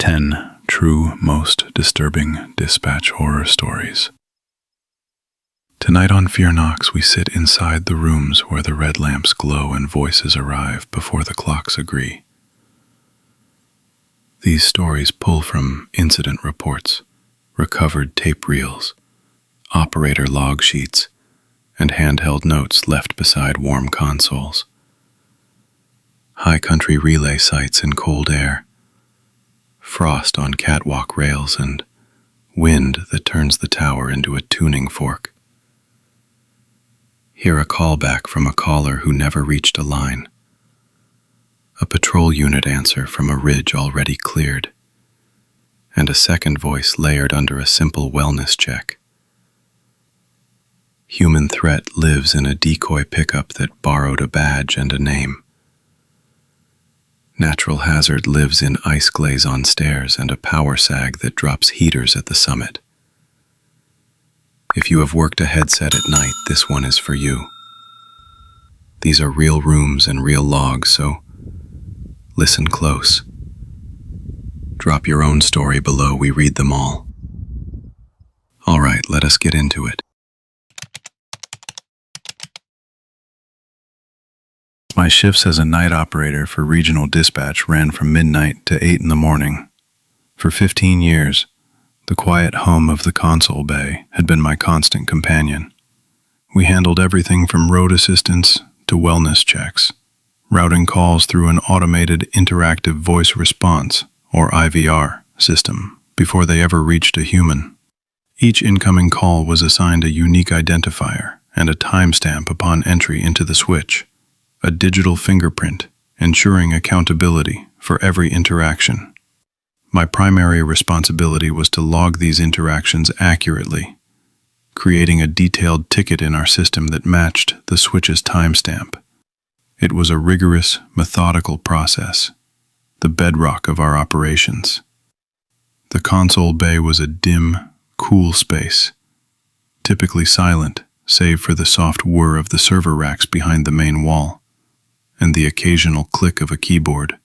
10 True Most Disturbing Dispatch Horror Stories. Tonight on Fear Knocks, we sit inside the rooms where the red lamps glow and voices arrive before the clocks agree. These stories pull from incident reports, recovered tape reels, operator log sheets, and handheld notes left beside warm consoles. High country relay sites in cold air, frost on catwalk rails, and wind that turns the tower into a tuning fork. Hear a callback from a caller who never reached a line. A patrol unit answer from a ridge already cleared, and a second voice layered under a simple wellness check. Human threat lives in a decoy pickup that borrowed a badge and a name. Natural hazard lives in ice glaze on stairs and a power sag that drops heaters at the summit. If you have worked a headset at night, this one is for you. These are real rooms and real logs, so listen close. Drop your own story below, we read them all. All right, let us get into it. My shifts as a night operator for regional dispatch ran from midnight to 8 in the morning. For 15 years, the quiet home of the console bay had been my constant companion. We handled everything from road assistance to wellness checks, routing calls through an automated interactive voice response, or IVR, system before they ever reached a human. Each incoming call was assigned a unique identifier and a timestamp upon entry into the switch, a digital fingerprint ensuring accountability for every interaction. My primary responsibility was to log these interactions accurately, creating a detailed ticket in our system that matched the switch's timestamp. It was a rigorous, methodical process, the bedrock of our operations. The console bay was a dim, cool space, typically silent save for the soft whir of the server racks behind the main wall and the occasional click of a keyboard.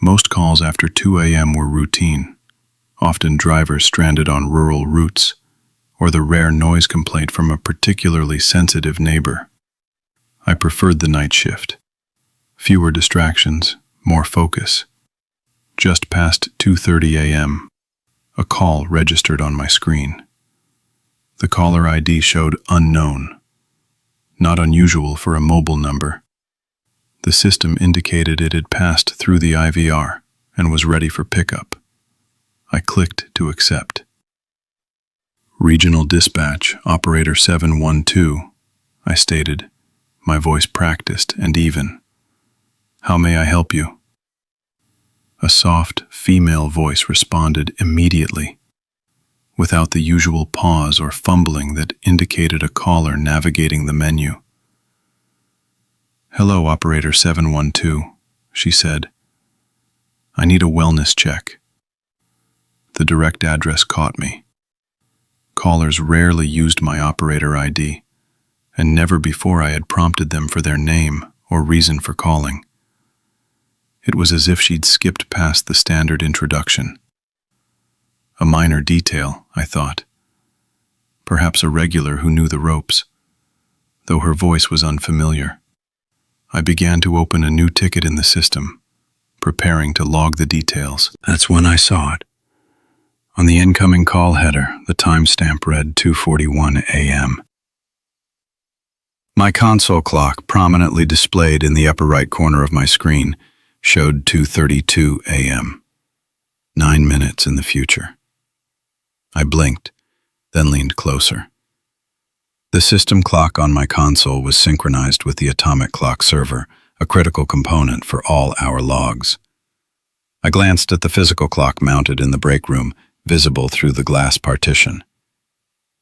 Most calls after 2 a.m. were routine, often drivers stranded on rural routes, or the rare noise complaint from a particularly sensitive neighbor. I preferred the night shift. Fewer distractions, more focus. Just past 2:30 a.m., a call registered on my screen. The caller ID showed unknown, not unusual for a mobile number. The system indicated it had passed through the IVR and was ready for pickup. I clicked to accept. Regional Dispatch, Operator 712, I stated, my voice practiced and even. How may I help you? A soft, female voice responded immediately, without the usual pause or fumbling that indicated a caller navigating the menu. Hello, Operator 712, she said. I need a wellness check. The direct address caught me. Callers rarely used my operator ID, and never before I had prompted them for their name or reason for calling. It was as if she'd skipped past the standard introduction. A minor detail, I thought. Perhaps a regular who knew the ropes, though her voice was unfamiliar. I began to open a new ticket in the system, preparing to log the details. That's when I saw it. On the incoming call header, the timestamp read 2:41 a.m. My console clock, prominently displayed in the upper right corner of my screen, showed 2:32 a.m., 9 minutes in the future. I blinked, then leaned closer. The system clock on my console was synchronized with the atomic clock server, a critical component for all our logs. I glanced at the physical clock mounted in the break room, visible through the glass partition.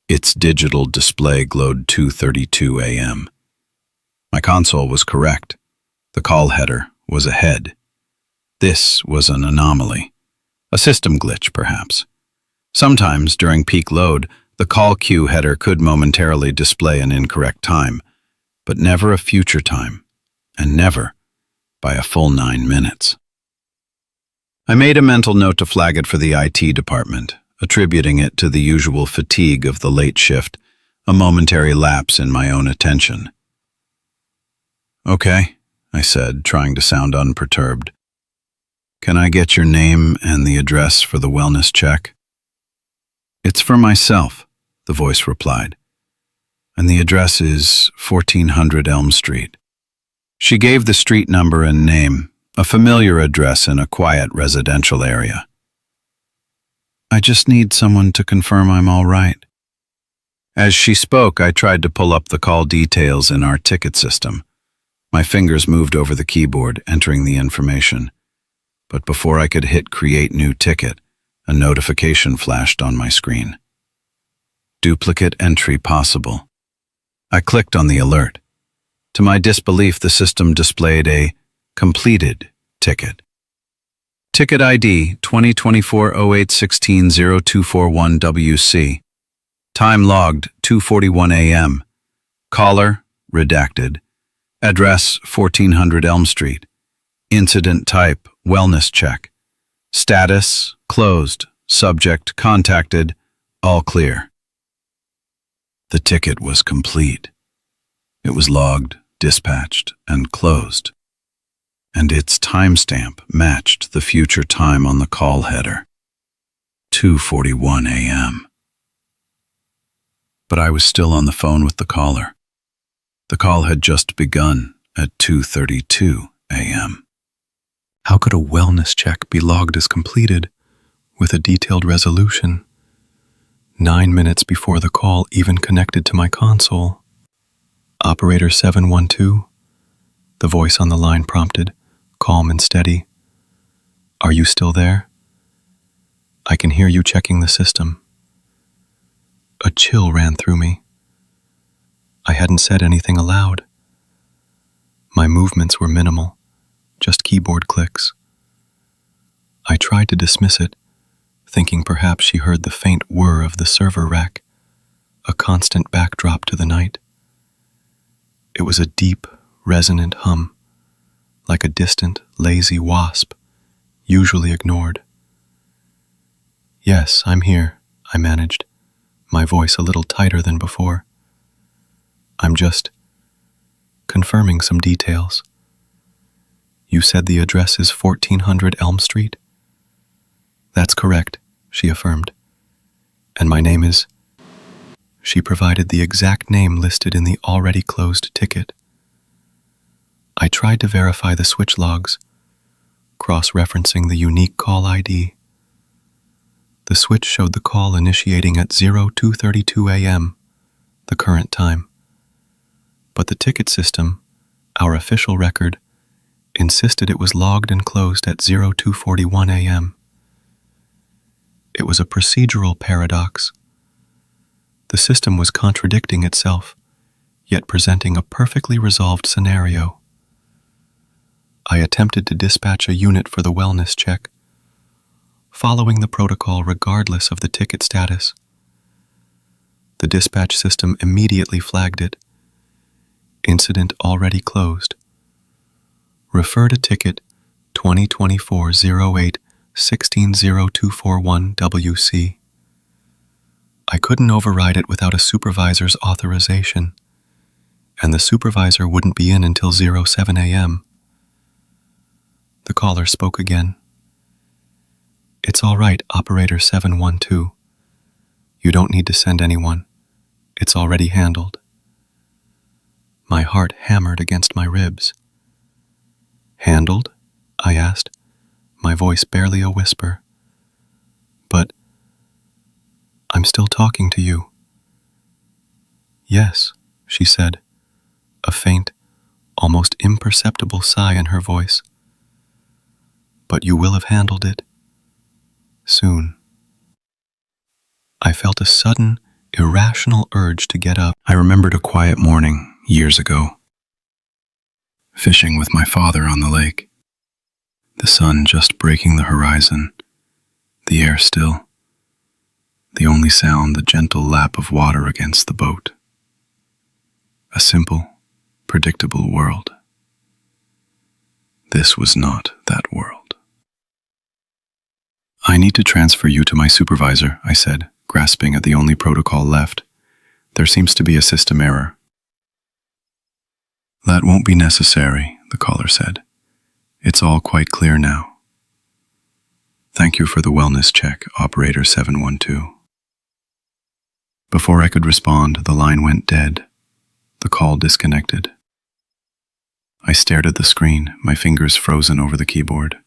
Its digital display glowed 2:32 a.m. My console was correct. The call header was ahead. This was an anomaly, a system glitch perhaps. Sometimes during peak load, the call queue header could momentarily display an incorrect time, but never a future time, and never by a full 9 minutes. I made a mental note to flag it for the IT department, attributing it to the usual fatigue of the late shift, a momentary lapse in my own attention. "Okay," I said, trying to sound unperturbed. "Can I get your name and the address for the wellness check?" "It's for myself," the voice replied, "and the address is 1400 Elm Street." She gave the street number and name, a familiar address in a quiet residential area. "I just need someone to confirm I'm all right." As she spoke, I tried to pull up the call details in our ticket system. My fingers moved over the keyboard, entering the information. But before I could hit Create New Ticket, a notification flashed on my screen. "Duplicate entry possible." I clicked on the alert. To my disbelief, the system displayed a completed ticket. Ticket ID 2024-08-16-0241 Time logged 2:41 a.m. Caller redacted. Address 1400 Elm Street. Incident type wellness check. Status closed. Subject contacted. All clear. The ticket was complete. It was logged, dispatched, and closed. And its timestamp matched the future time on the call header. 2:41 a.m. But I was still on the phone with the caller. The call had just begun at 2:32 a.m. How could a wellness check be logged as completed with a detailed resolution 9 minutes before the call even connected to my console? "Operator 712, the voice on the line prompted, calm and steady. "Are you still there? I can hear you checking the system." A chill ran through me. I hadn't said anything aloud. My movements were minimal, just keyboard clicks. I tried to dismiss it, thinking perhaps she heard the faint whir of the server rack, a constant backdrop to the night. It was a deep, resonant hum, like a distant, lazy wasp, usually ignored. "Yes, I'm here," I managed, my voice a little tighter than before. "I'm just confirming some details. You said the address is 1400 Elm Street?" "That's correct," she affirmed. "And my name is..." She provided the exact name listed in the already closed ticket. I tried to verify the switch logs, cross-referencing the unique call ID. The switch showed the call initiating at 02:32 a.m., the current time. But the ticket system, our official record, insisted it was logged and closed at 02:41 a.m. It was a procedural paradox. The system was contradicting itself, yet presenting a perfectly resolved scenario. I attempted to dispatch a unit for the wellness check, following the protocol regardless of the ticket status. The dispatch system immediately flagged it. Incident already closed. Refer to ticket 2024-08-16-0241 WC. I couldn't override it without a supervisor's authorization, and the supervisor wouldn't be in until 07 a.m. The caller spoke again. "It's all right, Operator 712. You don't need to send anyone. It's already handled." My heart hammered against my ribs. "Handled?" I asked, my voice barely a whisper. "But I'm still talking to you." "Yes," she said, a faint, almost imperceptible sigh in her voice. "But you will have handled it soon." I felt a sudden, irrational urge to get up. I remembered a quiet morning years ago, fishing with my father on the lake. The sun just breaking the horizon, the air still. The only sound, the gentle lap of water against the boat. A simple, predictable world. This was not that world. I need to transfer you to my supervisor, I said, grasping at the only protocol left. There seems to be a system error. That won't be necessary, the caller said. It's all quite clear now. Thank you for the wellness check, operator 712. Before I could respond, the line went dead. The call disconnected. I stared at the screen, my fingers frozen over the keyboard.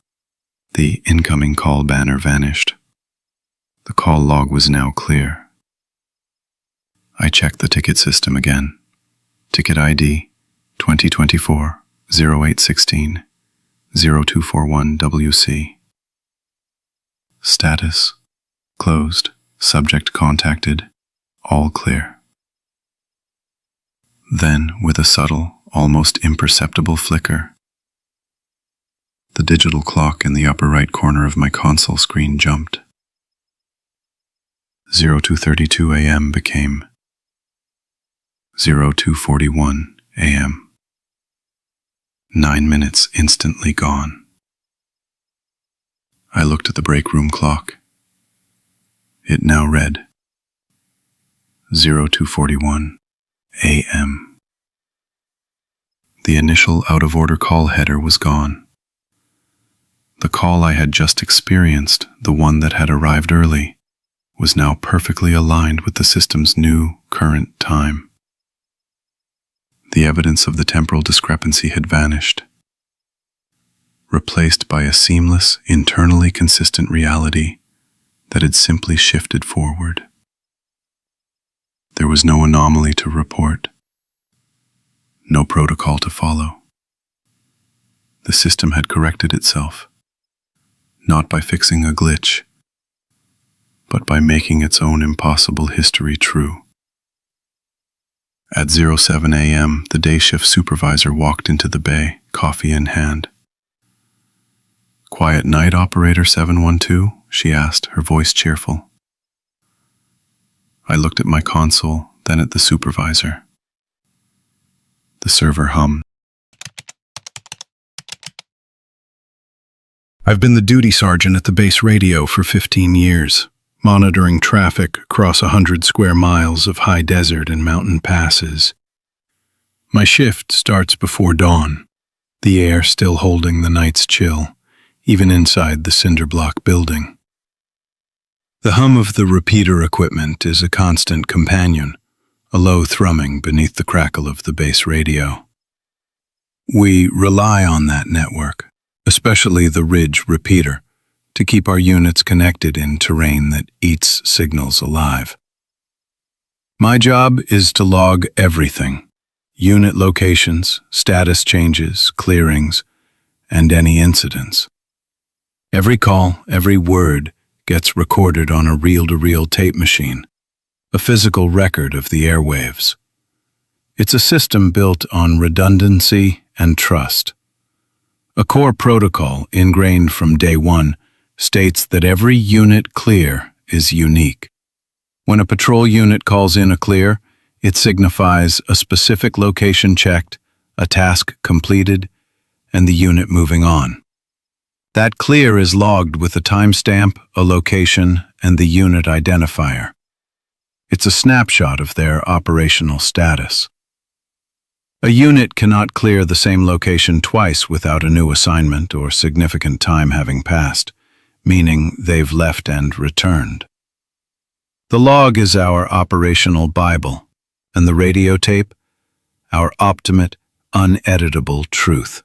The incoming call banner vanished. The call log was now clear. I checked the ticket system again. Ticket ID 2024-0816 0241 WC. Status closed. Subject contacted. All clear. Then, with a subtle, almost imperceptible flicker, the digital clock in the upper right corner of my console screen jumped. 0232 a.m. became 0241 a.m. 9 minutes instantly gone. I looked at the break room clock. It now read 0241 a.m. The initial out-of-order call header was gone. The call I had just experienced, the one that had arrived early, was now perfectly aligned with the system's new, current time. The evidence of the temporal discrepancy had vanished, replaced by a seamless, internally consistent reality that had simply shifted forward. There was no anomaly to report, no protocol to follow. The system had corrected itself, not by fixing a glitch, but by making its own impossible history true. At 07 a.m., the day shift supervisor walked into the bay, coffee in hand. "Quiet night, operator 712?" she asked, her voice cheerful. I looked at my console, then at the supervisor. The server hummed. I've been the duty sergeant at the base radio for 15 years, monitoring traffic across 100 square miles of high desert and mountain passes. My shift starts before dawn, the air still holding the night's chill, even inside the cinder block building. The hum of the repeater equipment is a constant companion, a low thrumming beneath the crackle of the base radio. We rely on that network, especially the Ridge repeater, to keep our units connected in terrain that eats signals alive. My job is to log everything: unit locations, status changes, clearings, and any incidents. Every call, every word gets recorded on a reel-to-reel tape machine, a physical record of the airwaves. It's a system built on redundancy and trust. A core protocol ingrained from day one states that every unit clear is unique. When a patrol unit calls in a clear, it signifies a specific location checked, a task completed, and the unit moving on. That clear is logged with a timestamp, a location, and the unit identifier. It's a snapshot of their operational status. A unit cannot clear the same location twice without a new assignment or significant time having passed, meaning they've left and returned. The log is our operational Bible, and the radio tape, our ultimate, uneditable truth.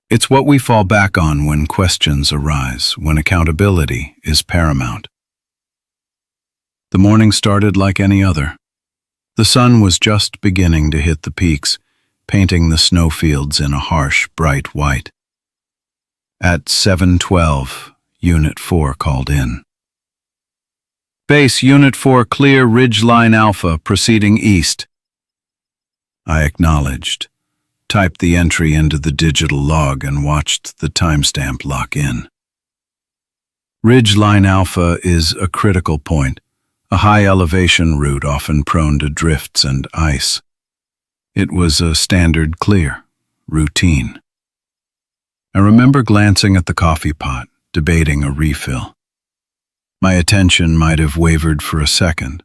It's what we fall back on when questions arise, when accountability is paramount. The morning started like any other. The sun was just beginning to hit the peaks, painting the snowfields in a harsh, bright white. At 7:12, Unit 4 called in. "Base Unit 4 clear Ridgeline Alpha proceeding east." I acknowledged, typed the entry into the digital log, and watched the timestamp lock in. Ridgeline Alpha is a critical point, a high-elevation route often prone to drifts and ice. It was a standard clear, routine. I remember glancing at the coffee pot, debating a refill. My attention might have wavered for a second,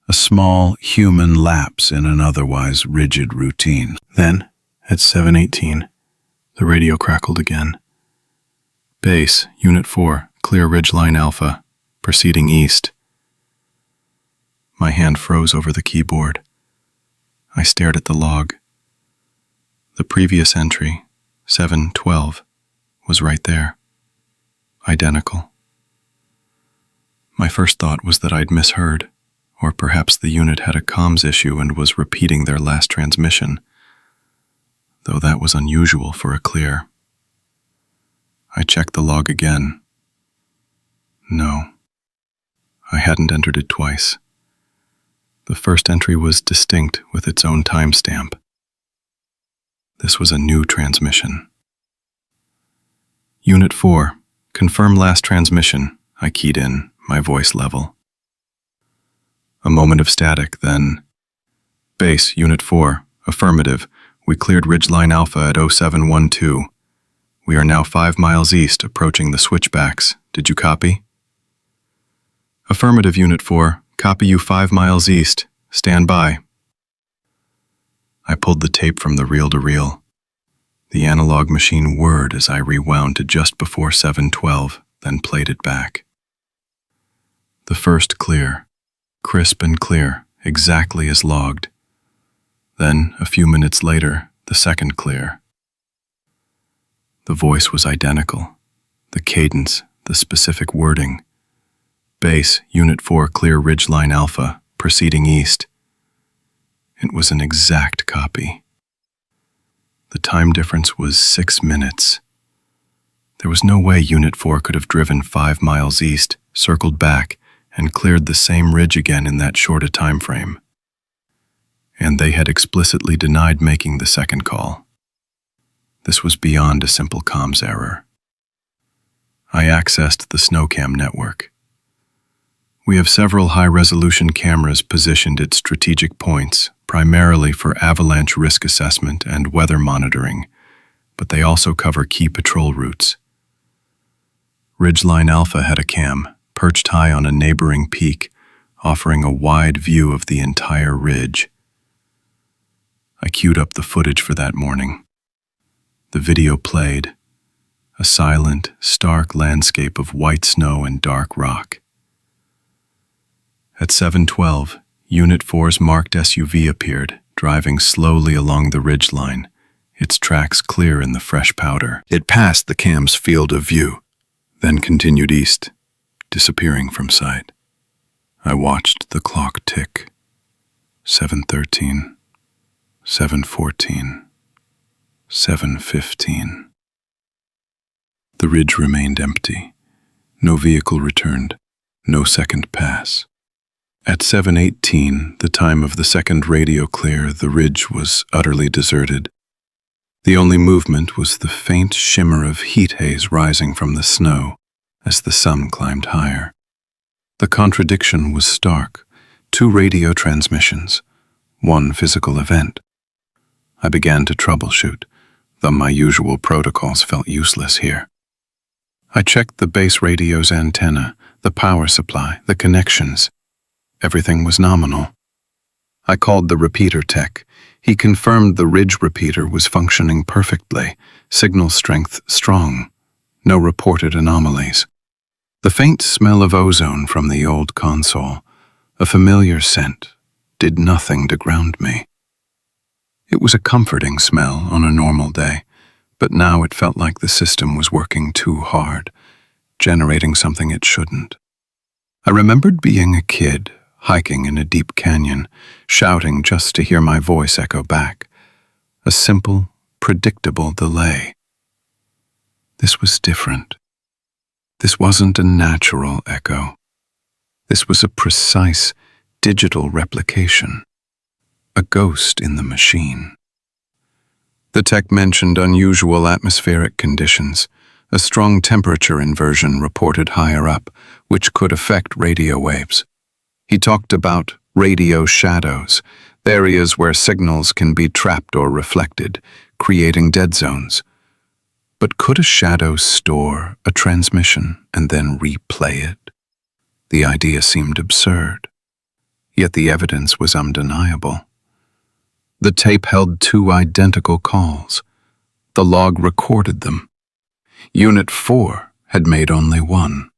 a small human lapse in an otherwise rigid routine. Then, at 7:18, the radio crackled again. Base, Unit 4, clear ridgeline Alpha, proceeding east. My hand froze over the keyboard. I stared at the log. The previous entry, 7:12, was right there. Identical. My first thought was that I'd misheard, or perhaps the unit had a comms issue and was repeating their last transmission, though that was unusual for a clear. I checked the log again. No, I hadn't entered it twice. The first entry was distinct with its own timestamp. This was a new transmission. Unit 4, confirm last transmission, I keyed in, my voice level. A moment of static, then, Base, Unit 4, affirmative, we cleared ridgeline Alpha at 0712. We are now 5 miles east, approaching the switchbacks. Did you copy? Affirmative, Unit 4, copy you 5 miles east. Stand by. I pulled the tape from the reel-to-reel. The analog machine whirred as I rewound to just before 7:12, then played it back. The first clear, crisp and clear, exactly as logged. Then, a few minutes later, the second clear. The voice was identical. The cadence, the specific wording. Base, Unit 4, clear ridgeline Alpha, proceeding east. It was an exact copy. The time difference was 6 minutes. There was no way Unit 4 could have driven 5 miles east, circled back, and cleared the same ridge again in that short a time frame. And they had explicitly denied making the second call. This was beyond a simple comms error. I accessed the SNOCAM network. We have several high-resolution cameras positioned at strategic points, primarily for avalanche risk assessment and weather monitoring, but they also cover key patrol routes. Ridgeline Alpha had a cam, perched high on a neighboring peak, offering a wide view of the entire ridge. I queued up the footage for that morning. The video played, a silent, stark landscape of white snow and dark rock. At 7:12, Unit 4's marked SUV appeared, driving slowly along the ridgeline, its tracks clear in the fresh powder. It passed the cam's field of view, then continued east, disappearing from sight. I watched the clock tick. 7:13, 7:14, 7:15. The ridge remained empty. No vehicle returned, no second pass. At 7:18, the time of the second radio clear, the ridge was utterly deserted. The only movement was the faint shimmer of heat haze rising from the snow as the sun climbed higher. The contradiction was stark. 2 radio transmissions, 1 physical event. I began to troubleshoot, though my usual protocols felt useless here. I checked the base radio's antenna, the power supply, the connections. Everything was nominal. I called the repeater tech. He confirmed the ridge repeater was functioning perfectly, signal strength strong, no reported anomalies. The faint smell of ozone from the old console, a familiar scent, did nothing to ground me. It was a comforting smell on a normal day, but now it felt like the system was working too hard, generating something it shouldn't. I remembered being a kid, hiking in a deep canyon, shouting just to hear my voice echo back. A simple, predictable delay. This was different. This wasn't a natural echo. This was a precise, digital replication. A ghost in the machine. The tech mentioned unusual atmospheric conditions, a strong temperature inversion reported higher up, which could affect radio waves. He talked about radio shadows, areas where signals can be trapped or reflected, creating dead zones. But could a shadow store a transmission and then replay it? The idea seemed absurd, yet the evidence was undeniable. The tape held two identical calls. The log recorded them. Unit 4 had made only one.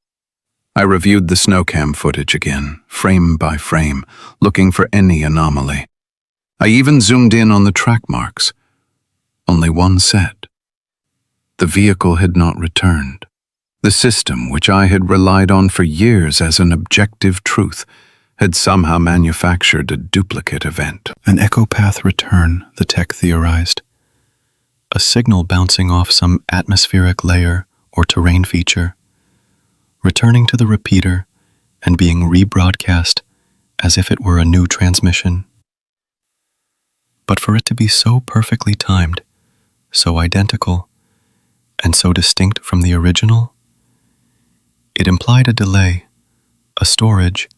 I reviewed the snowcam footage again, frame by frame, looking for any anomaly. I even zoomed in on the track marks. Only one set. The vehicle had not returned. The system, which I had relied on for years as an objective truth, had somehow manufactured a duplicate event. An echo path return, the tech theorized. A signal bouncing off some atmospheric layer or terrain feature, returning to the repeater and being rebroadcast as if it were a new transmission. But for it to be so perfectly timed, so identical, and so distinct from the original, it implied a delay, a storage,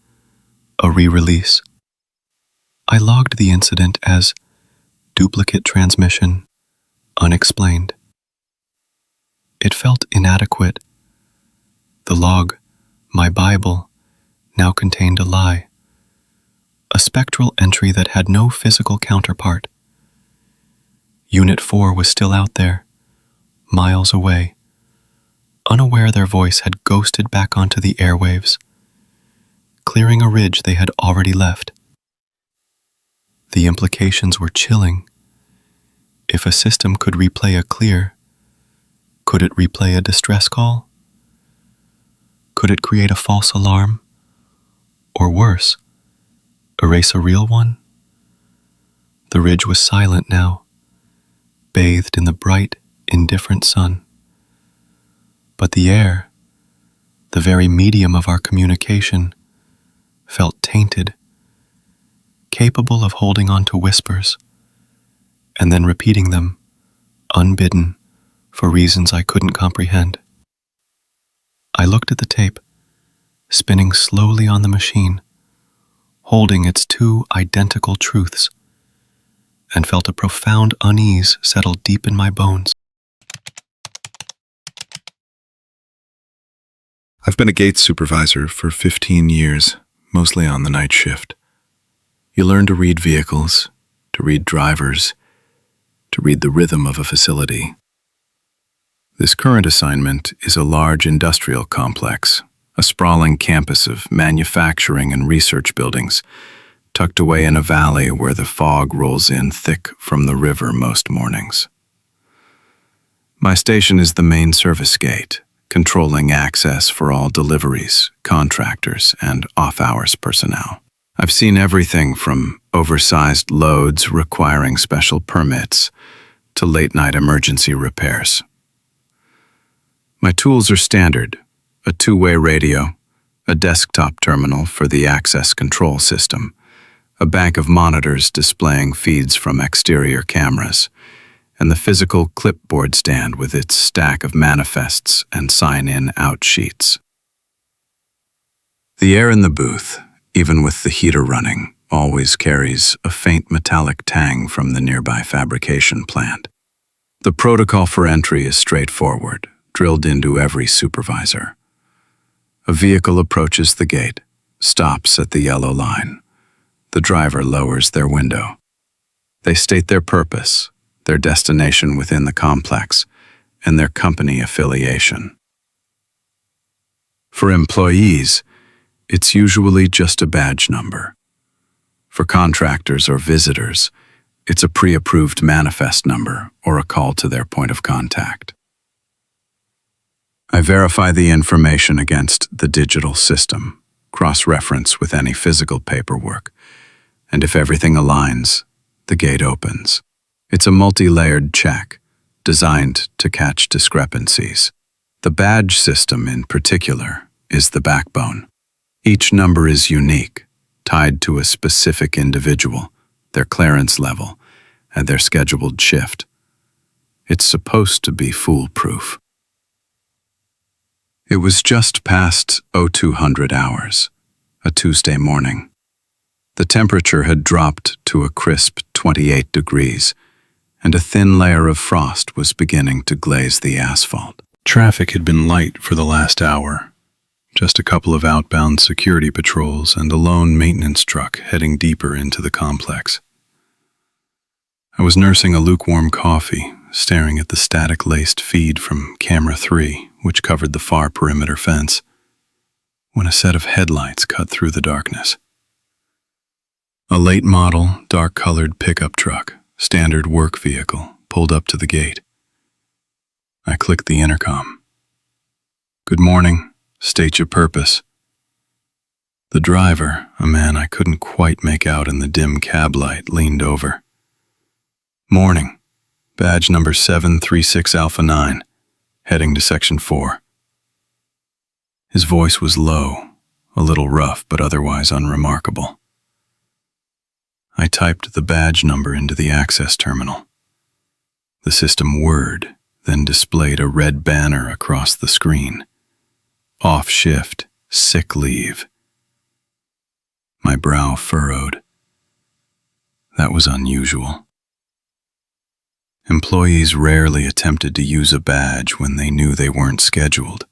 a re-release. I logged the incident as duplicate transmission, unexplained. It felt inadequate. The log, my Bible, now contained a lie, a spectral entry that had no physical counterpart. Unit 4 was still out there, miles away, unaware their voice had ghosted back onto the airwaves, clearing a ridge they had already left. The implications were chilling. If a system could replay a clear, could it replay a distress call? Could it create a false alarm? Or worse, erase a real one? The ridge was silent now, bathed in the bright, indifferent sun. But the air, the very medium of our communication, felt tainted, capable of holding on to whispers, and then repeating them, unbidden, for reasons I couldn't comprehend. I looked at the tape, spinning slowly on the machine, holding its two identical truths, and felt a profound unease settle deep in my bones. I've been a gate supervisor for 15 years, mostly on the night shift. You learn to read vehicles, to read drivers, to read the rhythm of a facility. This current assignment is a large industrial complex, a sprawling campus of manufacturing and research buildings, tucked away in a valley where the fog rolls in thick from the river most mornings. My station is the main service gate, controlling access for all deliveries, contractors, and off-hours personnel. I've seen everything from oversized loads requiring special permits to late-night emergency repairs. My tools are standard: a two-way radio, a desktop terminal for the access control system, a bank of monitors displaying feeds from exterior cameras, and the physical clipboard stand with its stack of manifests and sign-in-out sheets. The air in the booth, even with the heater running, always carries a faint metallic tang from the nearby fabrication plant. The protocol for entry is straightforward, drilled into every supervisor. A vehicle approaches the gate, stops at the yellow line. The driver lowers their window. They state their purpose, their destination within the complex, and their company affiliation. For employees, it's usually just a badge number. For contractors or visitors, it's a pre-approved manifest number or a call to their point of contact. I verify the information against the digital system, cross-reference with any physical paperwork, and if everything aligns, the gate opens. It's a multi-layered check, designed to catch discrepancies. The badge system, in particular, is the backbone. Each number is unique, tied to a specific individual, their clearance level, and their scheduled shift. It's supposed to be foolproof. It was just past 0200 hours, a Tuesday morning. The temperature had dropped to a crisp 28 degrees, and a thin layer of frost was beginning to glaze the asphalt. Traffic had been light for the last hour. Just a couple of outbound security patrols and a lone maintenance truck heading deeper into the complex. I was nursing a lukewarm coffee, staring at the static-laced feed from Camera 3, which covered the far perimeter fence, when a set of headlights cut through the darkness. A late-model, dark-colored pickup truck, standard work vehicle, pulled up to the gate. I clicked the intercom. "Good morning. State your purpose." The driver, a man I couldn't quite make out in the dim cab light, leaned over. "Morning. Badge number 736 Alpha 9, heading to Section 4. His voice was low, a little rough but otherwise unremarkable. I typed the badge number into the access terminal. The system whirred, then displayed a red banner across the screen. Off shift, sick leave. My brow furrowed. That was unusual. Employees rarely attempted to use a badge when they knew they weren't scheduled.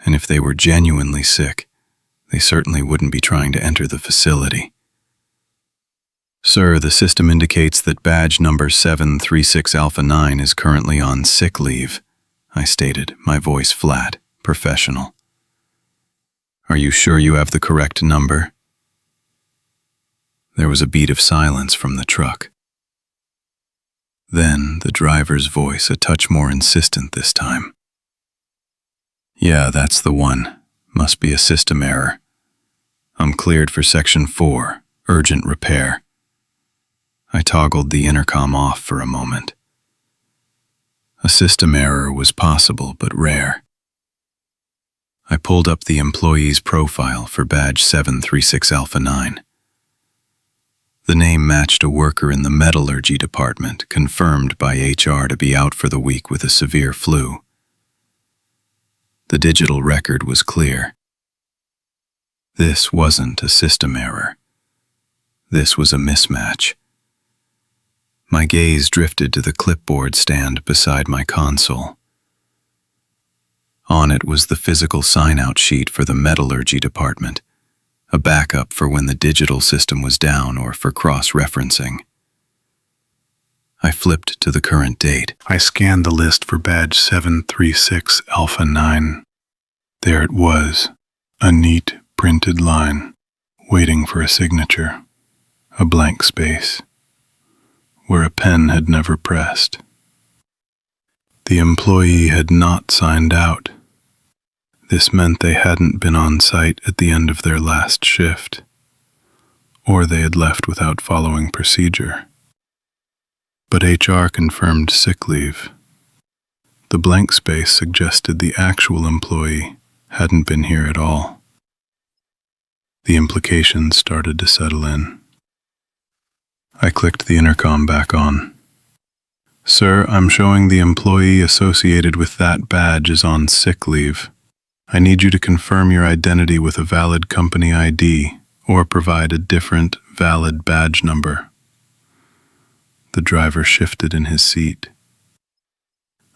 And if they were genuinely sick, they certainly wouldn't be trying to enter the facility. "Sir, the system indicates that badge number 736 Alpha 9 is currently on sick leave," I stated, my voice flat, professional. "Are you sure you have the correct number?" There was a beat of silence from the truck. Then the driver's voice, a touch more insistent this time. "Yeah, that's the one. Must be a system error. I'm cleared for Section 4, urgent repair." I toggled the intercom off for a moment. A system error was possible but rare. I pulled up the employee's profile for badge 736 Alpha 9. The name matched a worker in the metallurgy department, confirmed by HR to be out for the week with a severe flu. The digital record was clear. This wasn't a system error. This was a mismatch. My gaze drifted to the clipboard stand beside my console. On it was the physical sign-out sheet for the metallurgy department, a backup for when the digital system was down or for cross-referencing. I flipped to the current date. I scanned the list for badge 736 Alpha 9. There it was, a neat printed line, waiting for a signature, a blank space, where a pen had never pressed. The employee had not signed out. This meant they hadn't been on site at the end of their last shift, or they had left without following procedure. But HR confirmed sick leave. The blank space suggested the actual employee hadn't been here at all. The implications started to settle in. I clicked the intercom back on. "Sir, I'm showing the employee associated with that badge is on sick leave. I need you to confirm your identity with a valid company ID or provide a different, valid badge number." The driver shifted in his seat.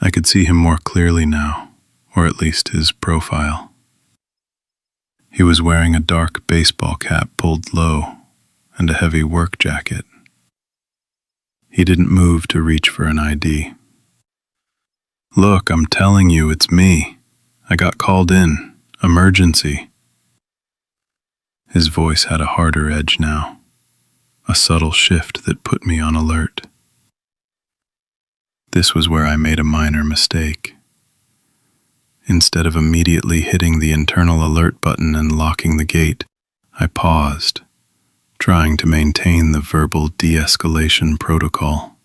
I could see him more clearly now, or at least his profile. He was wearing a dark baseball cap pulled low and a heavy work jacket. He didn't move to reach for an ID. "Look, I'm telling you, it's me. I got called in. Emergency." His voice had a harder edge now, a subtle shift that put me on alert. This was where I made a minor mistake. Instead of immediately hitting the internal alert button and locking the gate, I paused, trying to maintain the verbal de-escalation protocol.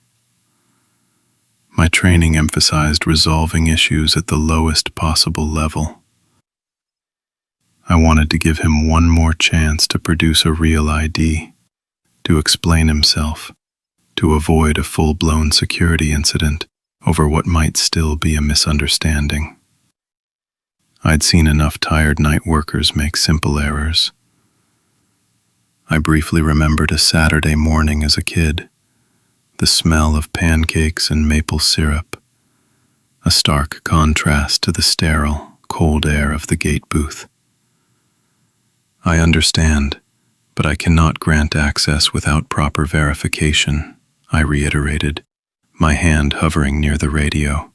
My training emphasized resolving issues at the lowest possible level. I wanted to give him one more chance to produce a real ID, to explain himself, to avoid a full-blown security incident over what might still be a misunderstanding. I'd seen enough tired night workers make simple errors. I briefly remembered a Saturday morning as a kid, the smell of pancakes and maple syrup, a stark contrast to the sterile, cold air of the gate booth. I understand, but I cannot grant access without proper verification, I reiterated, my hand hovering near the radio.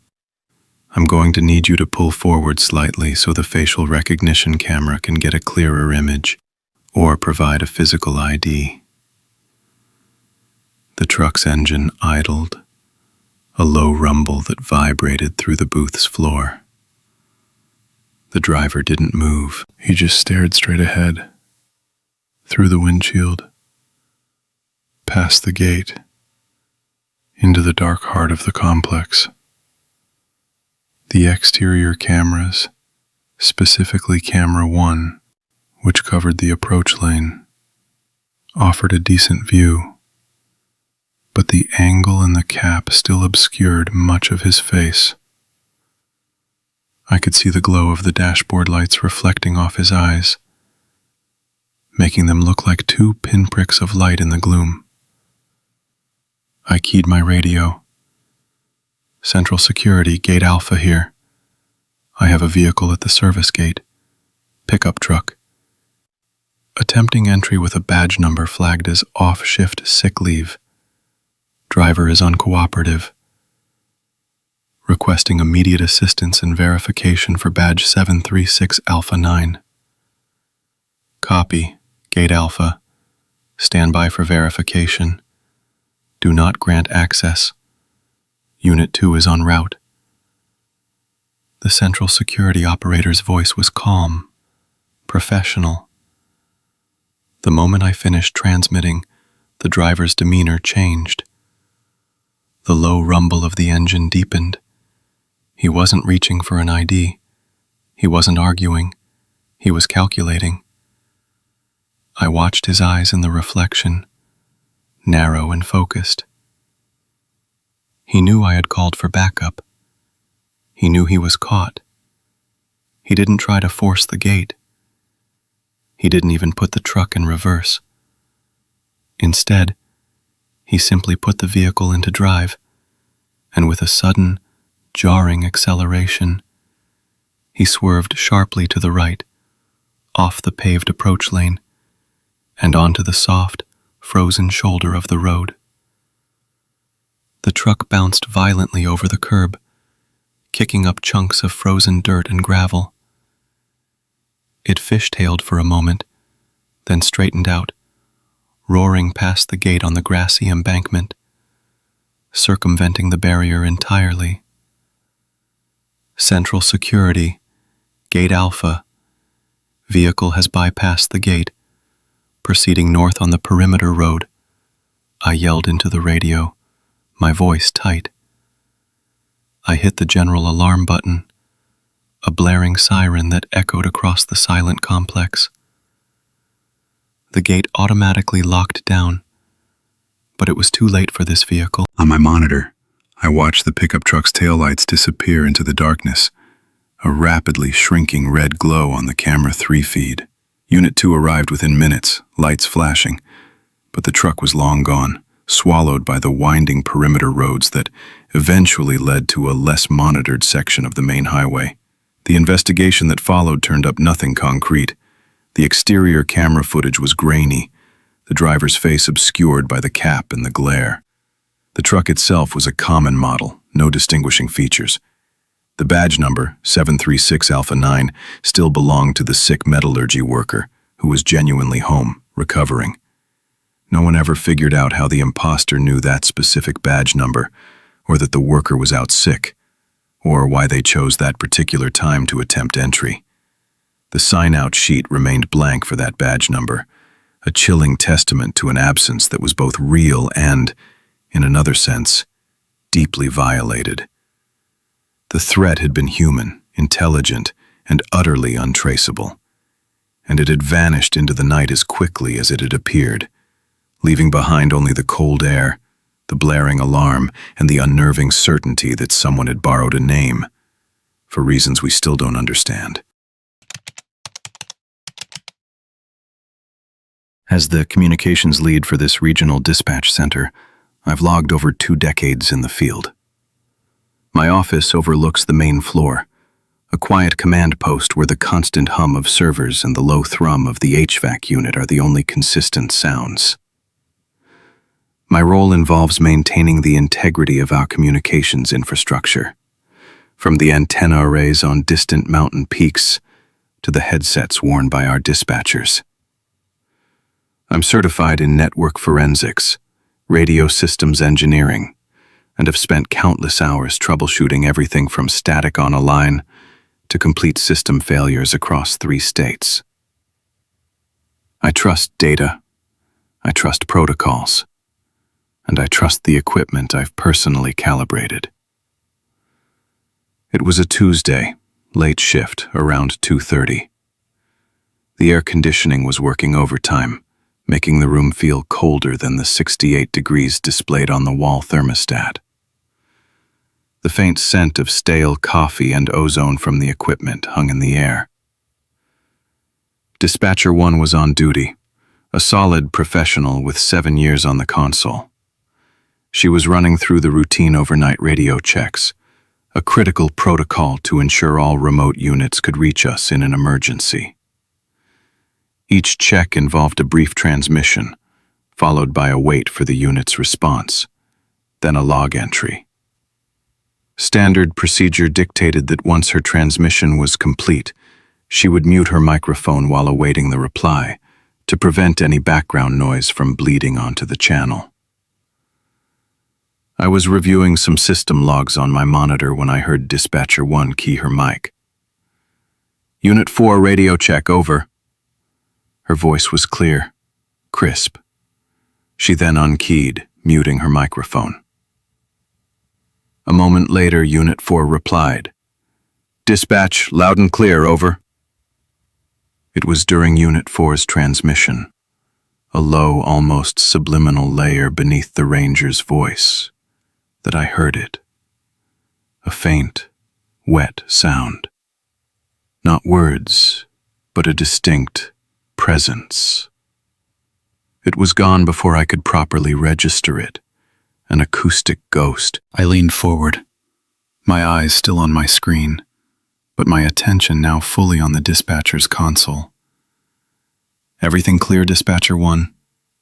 I'm going to need you to pull forward slightly so the facial recognition camera can get a clearer image, or provide a physical ID. The truck's engine idled, a low rumble that vibrated through the booth's floor. The driver didn't move. He just stared straight ahead, through the windshield, past the gate, into the dark heart of the complex. The exterior cameras, specifically camera 1, which covered the approach lane, offered a decent view, but the angle in the cap still obscured much of his face. I could see the glow of the dashboard lights reflecting off his eyes, making them look like two pinpricks of light in the gloom. I keyed my radio. Central Security, Gate Alpha here. I have a vehicle at the service gate. Pickup truck. Attempting entry with a badge number flagged as off-shift sick leave. Driver is uncooperative. Requesting immediate assistance and verification for badge 736 Alpha 9. Copy, Gate Alpha. Stand by for verification. Do not grant access. Unit 2 is en route. The Central Security operator's voice was calm, professional. The moment I finished transmitting, the driver's demeanor changed. The low rumble of the engine deepened. He wasn't reaching for an ID. He wasn't arguing. He was calculating. I watched his eyes in the reflection, narrow and focused. He knew I had called for backup. He knew he was caught. He didn't try to force the gate. He didn't even put the truck in reverse. Instead, he simply put the vehicle into drive, and with a sudden, jarring acceleration, he swerved sharply to the right, off the paved approach lane, and onto the soft, frozen shoulder of the road. The truck bounced violently over the curb, kicking up chunks of frozen dirt and gravel. It fishtailed for a moment, then straightened out, roaring past the gate on the grassy embankment, circumventing the barrier entirely. Central Security, Gate Alpha. Vehicle has bypassed the gate, proceeding north on the perimeter road. I yelled into the radio, my voice tight. I hit the general alarm button, a blaring siren that echoed across the silent complex. The gate automatically locked down, but it was too late for this vehicle. On my monitor, I watched the pickup truck's taillights disappear into the darkness, a rapidly shrinking red glow on the camera 3 feed. Unit 2 arrived within minutes, lights flashing, but the truck was long gone, swallowed by the winding perimeter roads that eventually led to a less monitored section of the main highway. The investigation that followed turned up nothing concrete. The exterior camera footage was grainy, the driver's face obscured by the cap and the glare. The truck itself was a common model, no distinguishing features. The badge number, 736 Alpha 9, still belonged to the sick metallurgy worker, who was genuinely home, recovering. No one ever figured out how the imposter knew that specific badge number, or that the worker was out sick, or why they chose that particular time to attempt entry. The sign-out sheet remained blank for that badge number, a chilling testament to an absence that was both real and, in another sense, deeply violated. The threat had been human, intelligent, and utterly untraceable, and it had vanished into the night as quickly as it had appeared, leaving behind only the cold air, the blaring alarm, and the unnerving certainty that someone had borrowed a name, for reasons we still don't understand. As the communications lead for this regional dispatch center, I've logged over 2 decades in the field. My office overlooks the main floor, a quiet command post where the constant hum of servers and the low thrum of the HVAC unit are the only consistent sounds. My role involves maintaining the integrity of our communications infrastructure, from the antenna arrays on distant mountain peaks to the headsets worn by our dispatchers. I'm certified in network forensics, radio systems engineering, and have spent countless hours troubleshooting everything from static on a line to complete system failures across 3 states. I trust data, I trust protocols, and I trust the equipment I've personally calibrated. It was a Tuesday, late shift, around 2:30. The air conditioning was working overtime, making the room feel colder than the 68 degrees displayed on the wall thermostat. The faint scent of stale coffee and ozone from the equipment hung in the air. Dispatcher 1 was on duty, a solid professional with 7 years on the console. She was running through the routine overnight radio checks, a critical protocol to ensure all remote units could reach us in an emergency. Each check involved a brief transmission, followed by a wait for the unit's response, then a log entry. Standard procedure dictated that once her transmission was complete, she would mute her microphone while awaiting the reply, to prevent any background noise from bleeding onto the channel. I was reviewing some system logs on my monitor when I heard Dispatcher 1 key her mic. Unit 4 radio check, over. Her voice was clear, crisp. She then unkeyed, muting her microphone. A moment later, Unit 4 replied, Dispatch, loud and clear, over. It was during Unit 4's transmission, a low, almost subliminal layer beneath the ranger's voice, that I heard it. A faint, wet sound. Not words, but a distinct presence. It was gone before I could properly register it, an acoustic ghost. I leaned forward, my eyes still on my screen, but my attention now fully on the dispatcher's console. Everything clear, Dispatcher 1?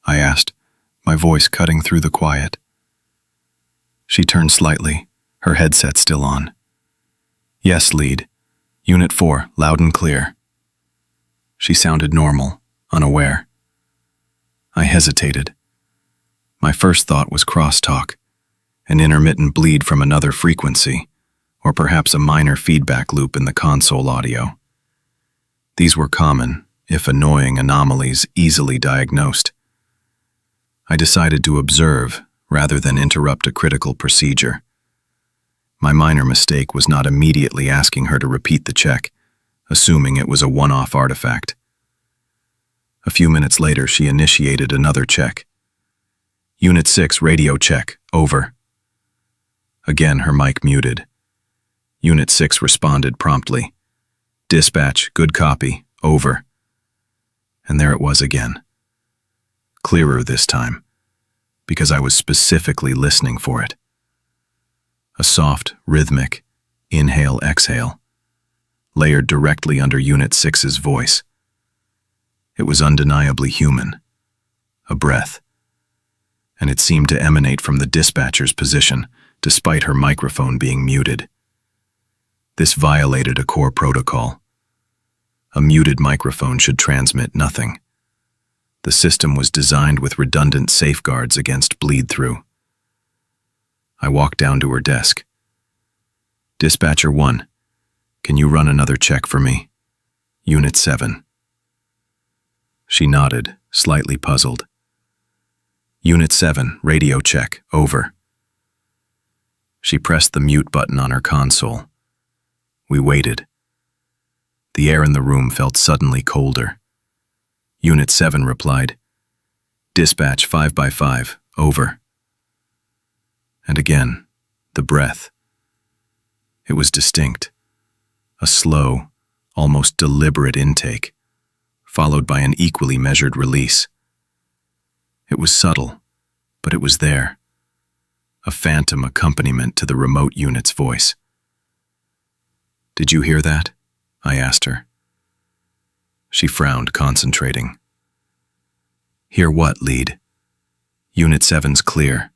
I asked, my voice cutting through the quiet. She turned slightly, her headset still on. Yes, lead. Unit 4, loud and clear. She sounded normal, unaware. I hesitated. My first thought was crosstalk, an intermittent bleed from another frequency, or perhaps a minor feedback loop in the console audio. These were common, if annoying, anomalies easily diagnosed. I decided to observe rather than interrupt a critical procedure. My minor mistake was not immediately asking her to repeat the check, assuming it was a one-off artifact. A few minutes later, she initiated another check. Unit 6, radio check, over. Again, her mic muted. Unit 6 responded promptly. Dispatch, good copy, over. And there it was again. Clearer this time, because I was specifically listening for it. A soft, rhythmic, inhale-exhale, layered directly under Unit 6's voice. It was undeniably human, a breath, and it seemed to emanate from the dispatcher's position, despite her microphone being muted. This violated a core protocol. A muted microphone should transmit nothing. The system was designed with redundant safeguards against bleed-through. I walked down to her desk. Dispatcher 1, can you run another check for me? Unit 7. She nodded, slightly puzzled. Unit 7, radio check, over. She pressed the mute button on her console. We waited. The air in the room felt suddenly colder. Unit 7 replied, Dispatch 5x5, over. And again, the breath. It was distinct. A slow, almost deliberate intake, followed by an equally measured release. It was subtle, but it was there, a phantom accompaniment to the remote unit's voice. "Did you hear that?" I asked her. She frowned, concentrating. "Hear what, lead?" "Unit 7's clear."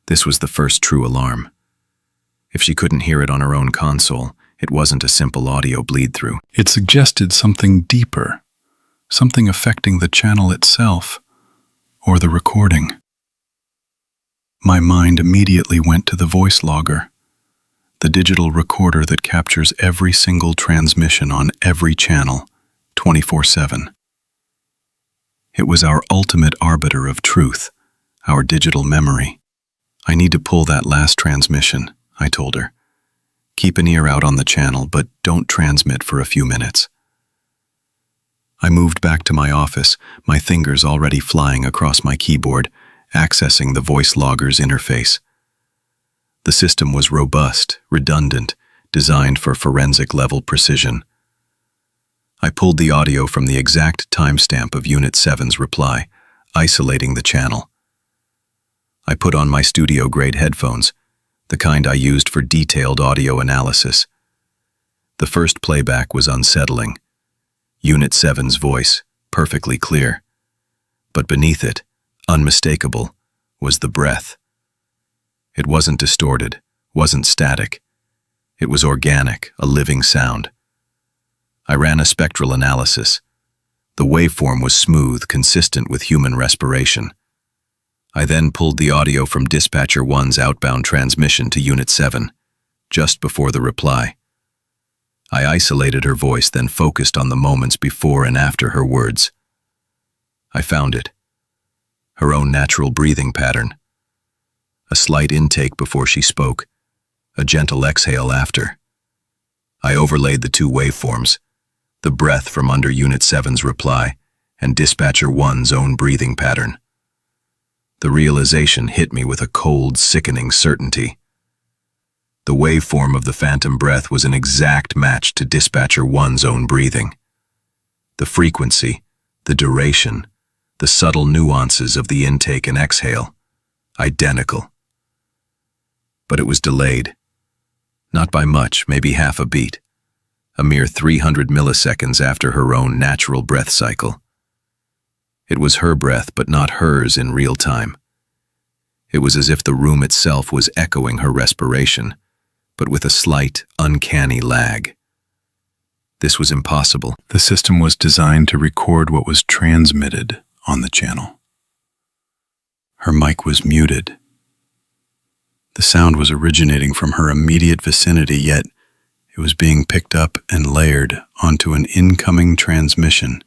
This was the first true alarm. If she couldn't hear it on her own console, it wasn't a simple audio bleed-through. It suggested something deeper, something affecting the channel itself, or the recording. My mind immediately went to the voice logger, the digital recorder that captures every single transmission on every channel, 24/7. It was our ultimate arbiter of truth, our digital memory. "I need to pull that last transmission," I told her. "Keep an ear out on the channel, but don't transmit for a few minutes." I moved back to my office, my fingers already flying across my keyboard, accessing the voice logger's interface. The system was robust, redundant, designed for forensic-level precision. I pulled the audio from the exact timestamp of Unit 7's reply, isolating the channel. I put on my studio-grade headphones, the kind I used for detailed audio analysis. The first playback was unsettling. Unit 7's voice, perfectly clear. But beneath it, unmistakable, was the breath. It wasn't distorted, wasn't static. It was organic, a living sound. I ran a spectral analysis. The waveform was smooth, consistent with human respiration. I then pulled the audio from Dispatcher 1's outbound transmission to Unit 7, just before the reply. I isolated her voice, then focused on the moments before and after her words. I found it. Her own natural breathing pattern. A slight intake before she spoke, a gentle exhale after. I overlaid the two waveforms, the breath from under Unit 7's reply and Dispatcher 1's own breathing pattern. The realization hit me with a cold, sickening certainty. The waveform of the phantom breath was an exact match to Dispatcher 1's own breathing. The frequency, the duration, the subtle nuances of the intake and exhale, identical. But it was delayed. Not by much, maybe half a beat. A mere 300 milliseconds after her own natural breath cycle. It was her breath, but not hers in real time. It was as if the room itself was echoing her respiration, but with a slight, uncanny lag. This was impossible. The system was designed to record what was transmitted on the channel. Her mic was muted. The sound was originating from her immediate vicinity, yet it was being picked up and layered onto an incoming transmission,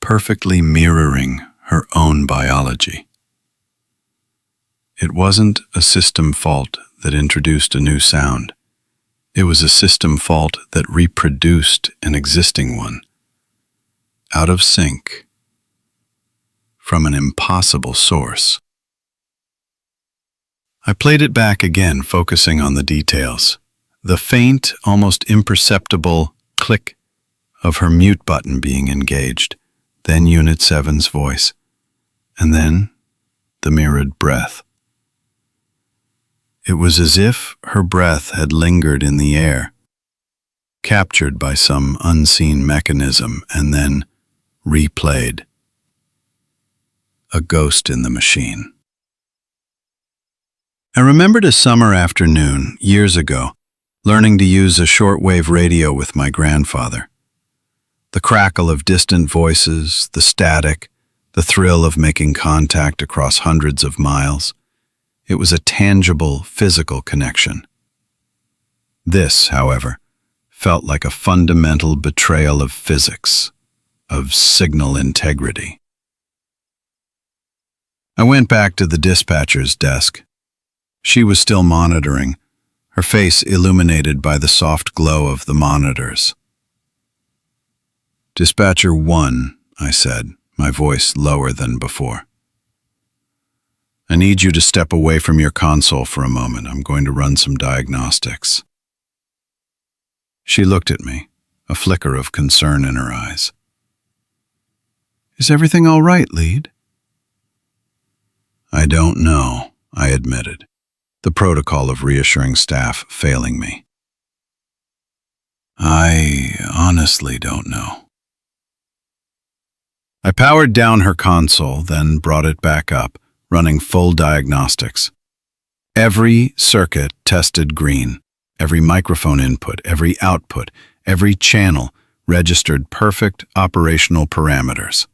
perfectly mirroring her own biology. It wasn't a system fault that introduced a new sound. It was a system fault that reproduced an existing one, out of sync, from an impossible source. I played it back again, focusing on the details. The faint, almost imperceptible click of her mute button being engaged, then Unit 7's voice, and then the mirrored breath. It was as if her breath had lingered in the air, captured by some unseen mechanism, and then replayed. A ghost in the machine. I remembered a summer afternoon, years ago, learning to use a shortwave radio with my grandfather. The crackle of distant voices, the static, the thrill of making contact across hundreds of miles. It was a tangible, physical connection. This, however, felt like a fundamental betrayal of physics, of signal integrity. I went back to the dispatcher's desk. She was still monitoring, her face illuminated by the soft glow of the monitors. "Dispatcher 1, I said, my voice lower than before. "I need you to step away from your console for a moment. I'm going to run some diagnostics." She looked at me, a flicker of concern in her eyes. "Is everything all right, Lead?" I don't know, I admitted, the protocol of reassuring staff failing me. I honestly don't know. I powered down her console, then brought it back up, running full diagnostics. Every circuit tested green, every microphone input, every output, every channel registered perfect operational parameters.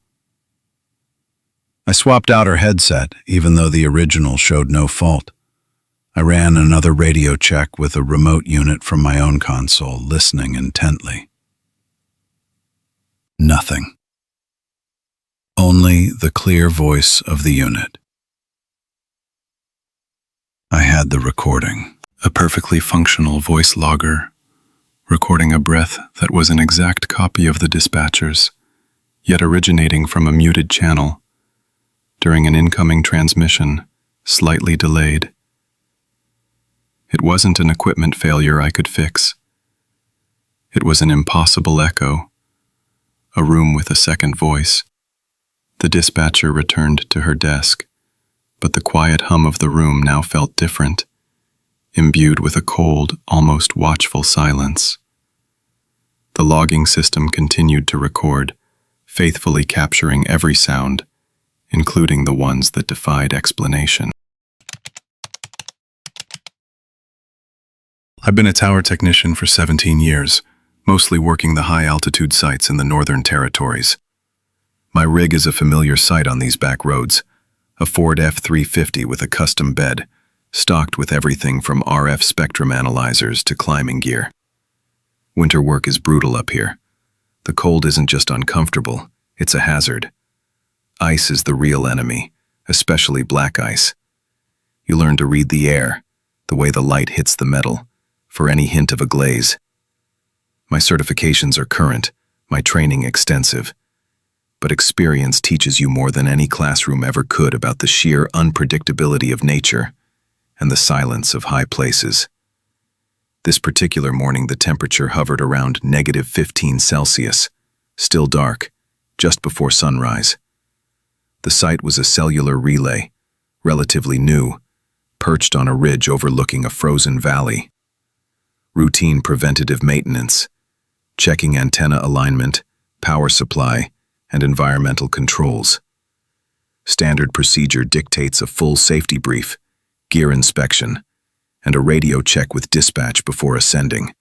I swapped out her headset, even though the original showed no fault. I ran another radio check with a remote unit from my own console, listening intently. Nothing. Only the clear voice of the unit. I had the recording, a perfectly functional voice logger, recording a breath that was an exact copy of the dispatcher's, yet originating from a muted channel, during an incoming transmission, slightly delayed. It wasn't an equipment failure I could fix. It was an impossible echo, a room with a second voice. The dispatcher returned to her desk, but the quiet hum of the room now felt different, imbued with a cold, almost watchful silence. The logging system continued to record, faithfully capturing every sound, including the ones that defied explanation. I've been a tower technician for 17 years, mostly working the high-altitude sites in the Northern Territories. My rig is a familiar sight on these back roads, a Ford F-350 with a custom bed, stocked with everything from RF spectrum analyzers to climbing gear. Winter work is brutal up here. The cold isn't just uncomfortable, it's a hazard. Ice is the real enemy, especially black ice. You learn to read the air, the way the light hits the metal, for any hint of a glaze. My certifications are current, my training extensive, but experience teaches you more than any classroom ever could about the sheer unpredictability of nature and the silence of high places. This particular morning, the temperature hovered around -15 Celsius, still dark, just before sunrise. The site was a cellular relay, relatively new, perched on a ridge overlooking a frozen valley. Routine preventative maintenance, checking antenna alignment, power supply, and environmental controls. Standard procedure dictates a full safety brief, gear inspection, and a radio check with dispatch before ascending.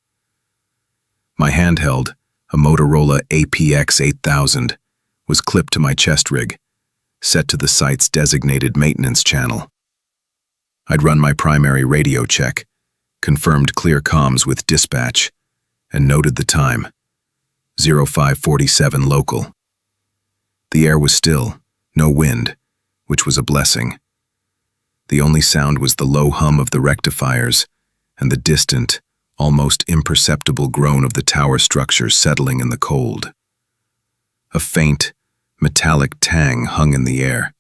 My handheld, a Motorola APX 8000, was clipped to my chest rig, set to the site's designated maintenance channel. I'd run my primary radio check, confirmed clear comms with dispatch, and noted the time, 0547 local. The air was still, no wind, which was a blessing. The only sound was the low hum of the rectifiers and the distant, almost imperceptible groan of the tower structure settling in the cold. A faint, metallic tang hung in the air,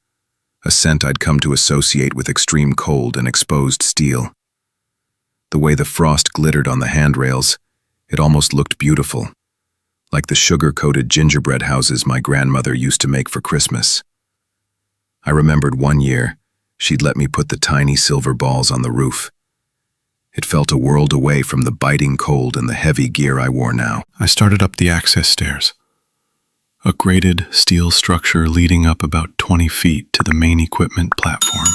a scent I'd come to associate with extreme cold and exposed steel. The way the frost glittered on the handrails, it almost looked beautiful, like the sugar-coated gingerbread houses my grandmother used to make for Christmas. I remembered one year, she'd let me put the tiny silver balls on the roof. It felt a world away from the biting cold and the heavy gear I wore now. I started up the access stairs, a grated steel structure leading up about 20 feet to the main equipment platform,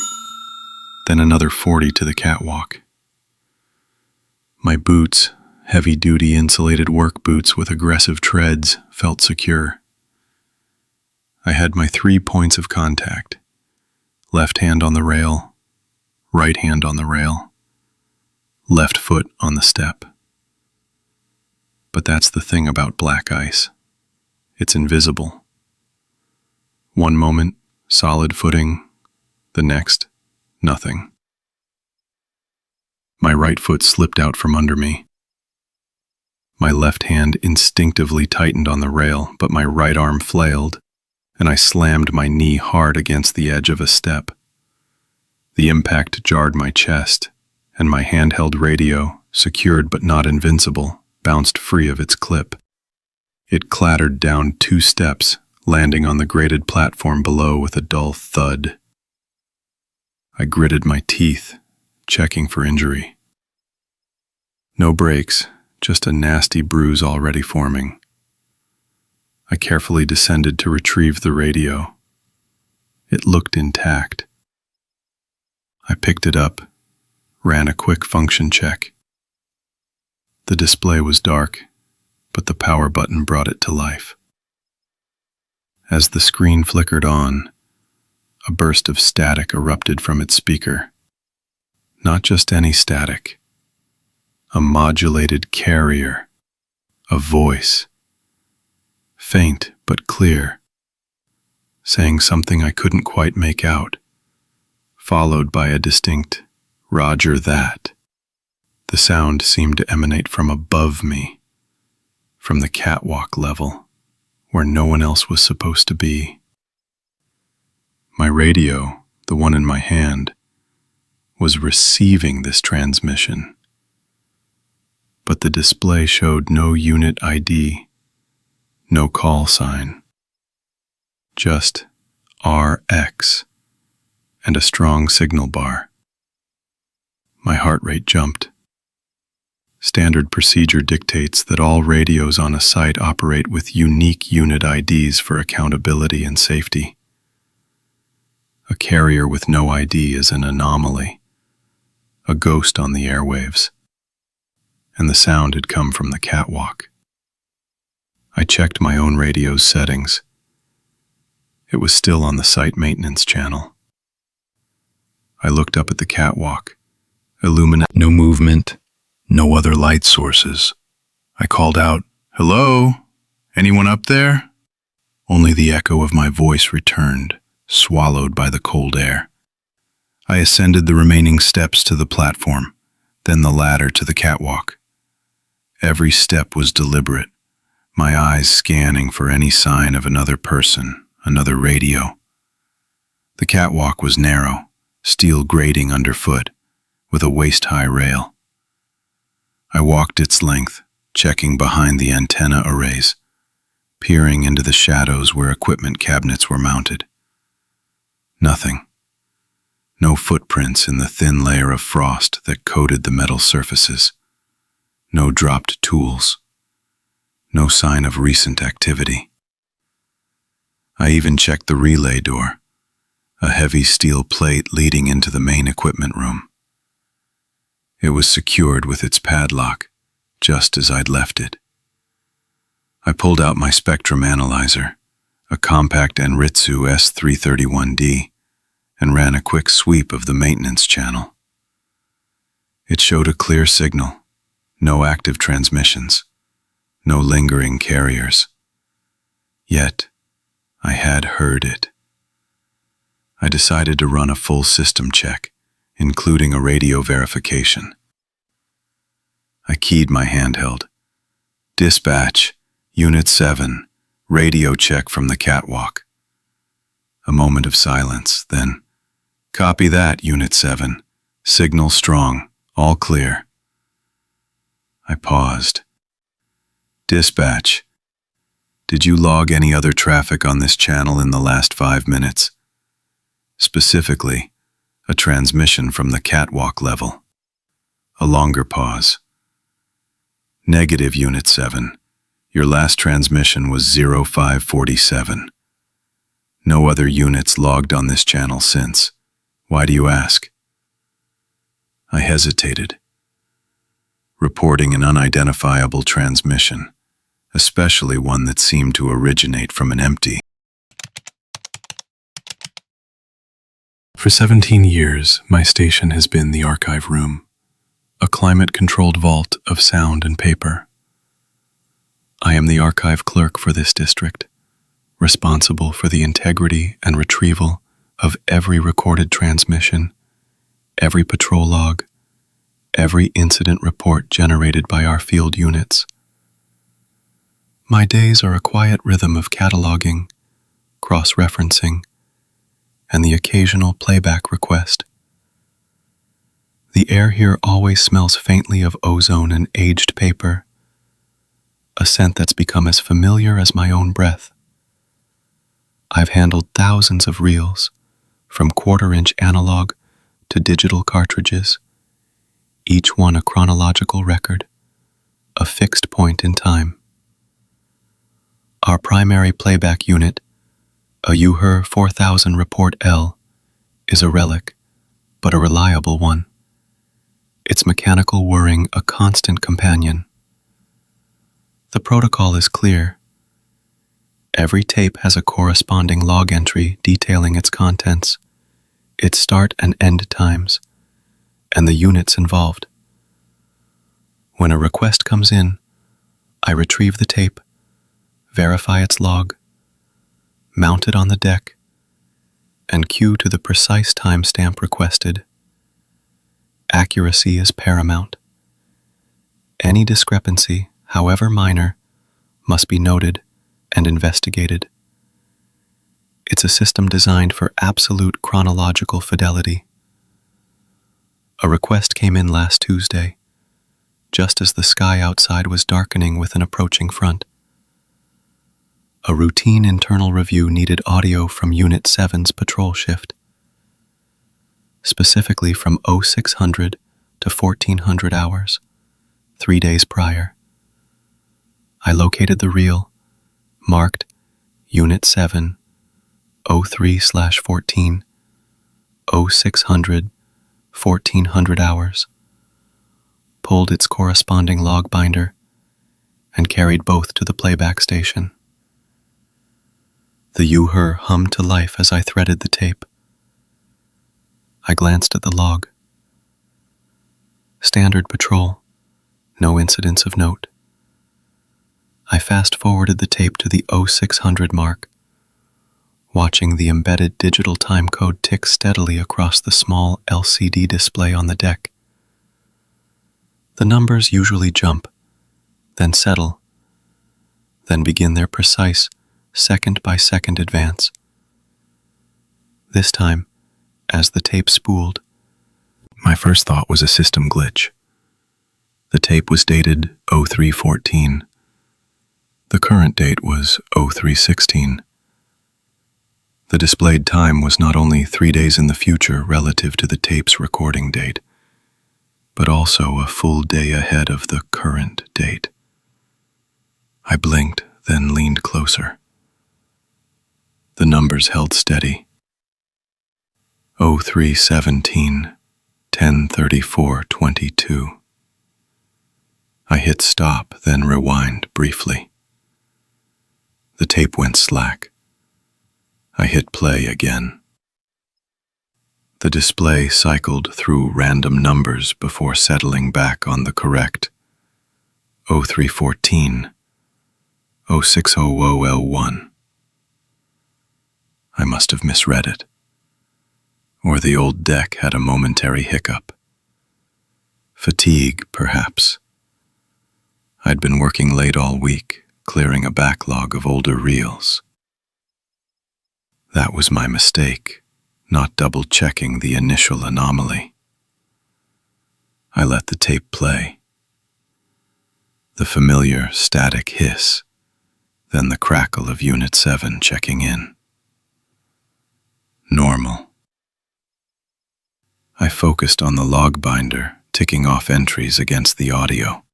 then another 40 to the catwalk. My boots, heavy-duty insulated work boots with aggressive treads, felt secure. I had my 3 points of contact: left hand on the rail, right hand on the rail, left foot on the step. But that's the thing about black ice. It's invisible. One moment, solid footing, the next, nothing. My right foot slipped out from under me. My left hand instinctively tightened on the rail, but my right arm flailed, and I slammed my knee hard against the edge of a step. The impact jarred my chest, and my handheld radio, secured but not invincible, bounced free of its clip. It clattered down 2 steps, landing on the graded platform below with a dull thud. I gritted my teeth, checking for injury. No breaks, just a nasty bruise already forming. I carefully descended to retrieve the radio. It looked intact. I picked it up, ran a quick function check. The display was dark, but the power button brought it to life. As the screen flickered on, a burst of static erupted from its speaker. Not just any static. A modulated carrier. A voice. Faint but clear. Saying something I couldn't quite make out. Followed by a distinct, "Roger that." The sound seemed to emanate from above me. From the catwalk level, where no one else was supposed to be. My radio, the one in my hand, was receiving this transmission. But the display showed no unit ID, no call sign. Just RX and a strong signal bar. My heart rate jumped. Standard procedure dictates that all radios on a site operate with unique unit IDs for accountability and safety. A carrier with no ID is an anomaly, a ghost on the airwaves, and the sound had come from the catwalk. I checked my own radio's settings. It was still on the site maintenance channel. I looked up at the catwalk, no movement, no other light sources. I called out, "Hello? Anyone up there?" Only the echo of my voice returned, swallowed by the cold air. I ascended the remaining steps to the platform, then the ladder to the catwalk. Every step was deliberate, my eyes scanning for any sign of another person, another radio. The catwalk was narrow, steel grating underfoot, with a waist-high rail. I walked its length, checking behind the antenna arrays, peering into the shadows where equipment cabinets were mounted. Nothing. No footprints in the thin layer of frost that coated the metal surfaces. No dropped tools. No sign of recent activity. I even checked the relay door, a heavy steel plate leading into the main equipment room. It was secured with its padlock, just as I'd left it. I pulled out my spectrum analyzer, a compact Enritsu S331D, and ran a quick sweep of the maintenance channel. It showed a clear signal, no active transmissions, no lingering carriers. Yet, I had heard it. I decided to run a full system check, including a radio verification. I keyed my handheld. "Dispatch, Unit 7, radio check from the catwalk." A moment of silence, then, "Copy that, Unit 7. Signal strong, all clear." I paused. "Dispatch, did you log any other traffic on this channel in the last 5 minutes? Specifically, a transmission from the catwalk level." A longer pause. "Negative, Unit 7. Your last transmission was 0547. No other units logged on this channel since. Why do you ask?" I hesitated. Reporting an unidentifiable transmission, especially one that seemed to originate from an empty. For 17 years, my station has been the archive room, a climate-controlled vault of sound and paper. I am the archive clerk for this district, responsible for the integrity and retrieval of every recorded transmission, every patrol log, every incident report generated by our field units. My days are a quiet rhythm of cataloging, cross-referencing, and the occasional playback request. The air here always smells faintly of ozone and aged paper, a scent that's become as familiar as my own breath. I've handled thousands of reels, from quarter-inch analog to digital cartridges, each one a chronological record, a fixed point in time. Our primary playback unit, a UHER 4000 Report L, is a relic, but a reliable one. Its mechanical whirring a constant companion. The protocol is clear. Every tape has a corresponding log entry detailing its contents, its start and end times, and the units involved. When a request comes in, I retrieve the tape, verify its log, mount it on the deck, and cue to the precise timestamp requested. Accuracy is paramount. Any discrepancy, however minor, must be noted and investigated. It's a system designed for absolute chronological fidelity. A request came in last Tuesday, just as the sky outside was darkening with an approaching front. A routine internal review needed audio from Unit 7's patrol shift, specifically from 0600 to 1400 hours, 3 days prior. I located the reel, marked Unit 7, 03/14, 0600, 1400 hours, pulled its corresponding log binder, and carried both to the playback station. The UHER hummed to life as I threaded the tape. I glanced at the log. Standard patrol, no incidents of note. I fast-forwarded the tape to the 0600 mark, watching the embedded digital time code tick steadily across the small LCD display on the deck. The numbers usually jump, then settle, then begin their precise second-by-second advance. This time, as the tape spooled, my first thought was a system glitch. The tape was dated 0314. The current date was 0316. The displayed time was not only 3 days in the future relative to the tape's recording date, but also a full day ahead of the current date. I blinked, then leaned closer. The numbers held steady. 0317, 10:34:22. I hit stop, then rewind briefly. The tape went slack. I hit play again. The display cycled through random numbers before settling back on the correct 0314, 0600L1. I must have misread it, or the old deck had a momentary hiccup. Fatigue, perhaps. I'd been working late all week, clearing a backlog of older reels. That was my mistake, not double-checking the initial anomaly. I let the tape play. The familiar static hiss, then the crackle of Unit 7 checking in. Normal. I focused on the log binder, ticking off entries against the audio.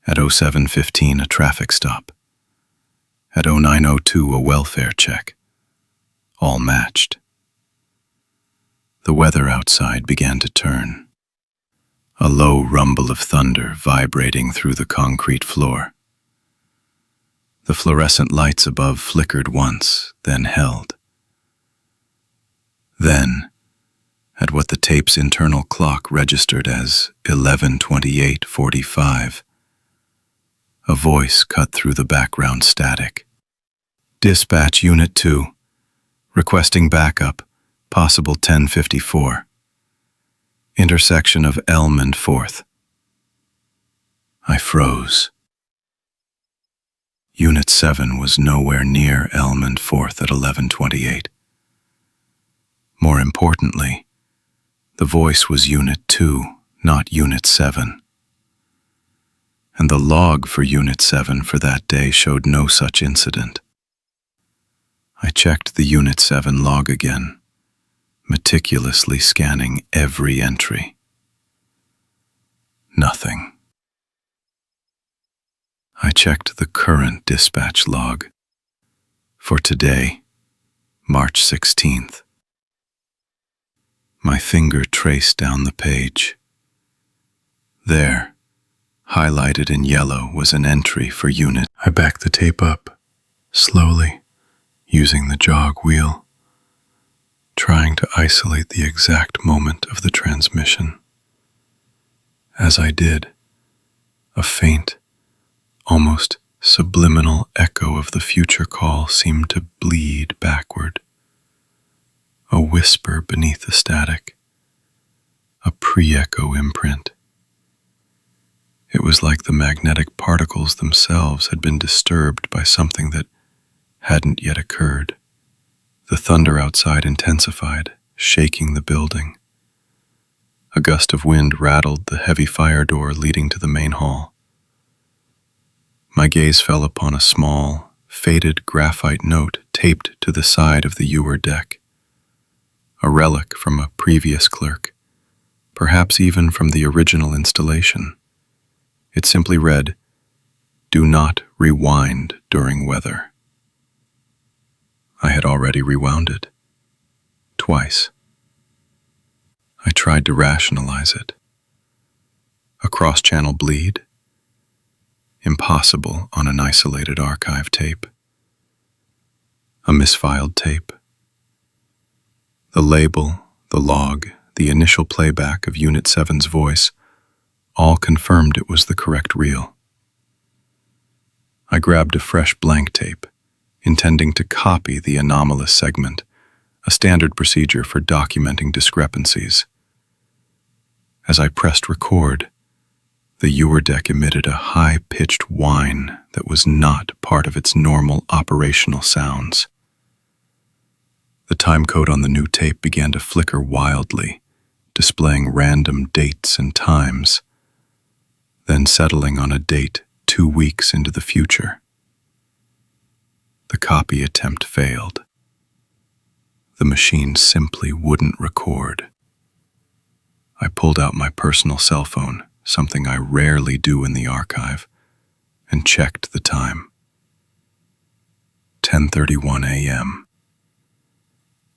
At 0715, a traffic stop. At 0902, a welfare check. All matched. The weather outside began to turn. A low rumble of thunder vibrating through the concrete floor. The fluorescent lights above flickered once, then held. Then, at what the tape's internal clock registered as 11:28:45, a voice cut through the background static. Dispatch Unit 2, requesting backup, possible 10:54. Intersection of Elm and 4th. I froze. Unit 7 was nowhere near Elm and 4th at 11:28. More importantly, the voice was Unit 2, not Unit 7. And the log for Unit 7 for that day showed no such incident. I checked the Unit 7 log again, meticulously scanning every entry. Nothing. I checked the current dispatch log for today, March 16th. My finger traced down the page. There, highlighted in yellow, was an entry for unit. I backed the tape up, slowly, using the jog wheel, trying to isolate the exact moment of the transmission. As I did, a faint, almost subliminal echo of the future call seemed to bleed backward. A whisper beneath the static, a pre-echo imprint. It was like the magnetic particles themselves had been disturbed by something that hadn't yet occurred. The thunder outside intensified, shaking the building. A gust of wind rattled the heavy fire door leading to the main hall. My gaze fell upon a small, faded graphite note taped to the side of the ewer deck. A relic from a previous clerk, perhaps even from the original installation. It simply read, "Do not rewind during weather." I had already rewound it. Twice. I tried to rationalize it. A cross-channel bleed? Impossible on an isolated archive tape. A misfiled tape. The label, the log, the initial playback of Unit 7's voice all confirmed it was the correct reel. I grabbed a fresh blank tape, intending to copy the anomalous segment, a standard procedure for documenting discrepancies. As I pressed record, the ewer deck emitted a high-pitched whine that was not part of its normal operational sounds. The time code on the new tape began to flicker wildly, displaying random dates and times, then settling on a date 2 weeks into the future. The copy attempt failed. The machine simply wouldn't record. I pulled out my personal cell phone, something I rarely do in the archive, and checked the time. 10:31 a.m.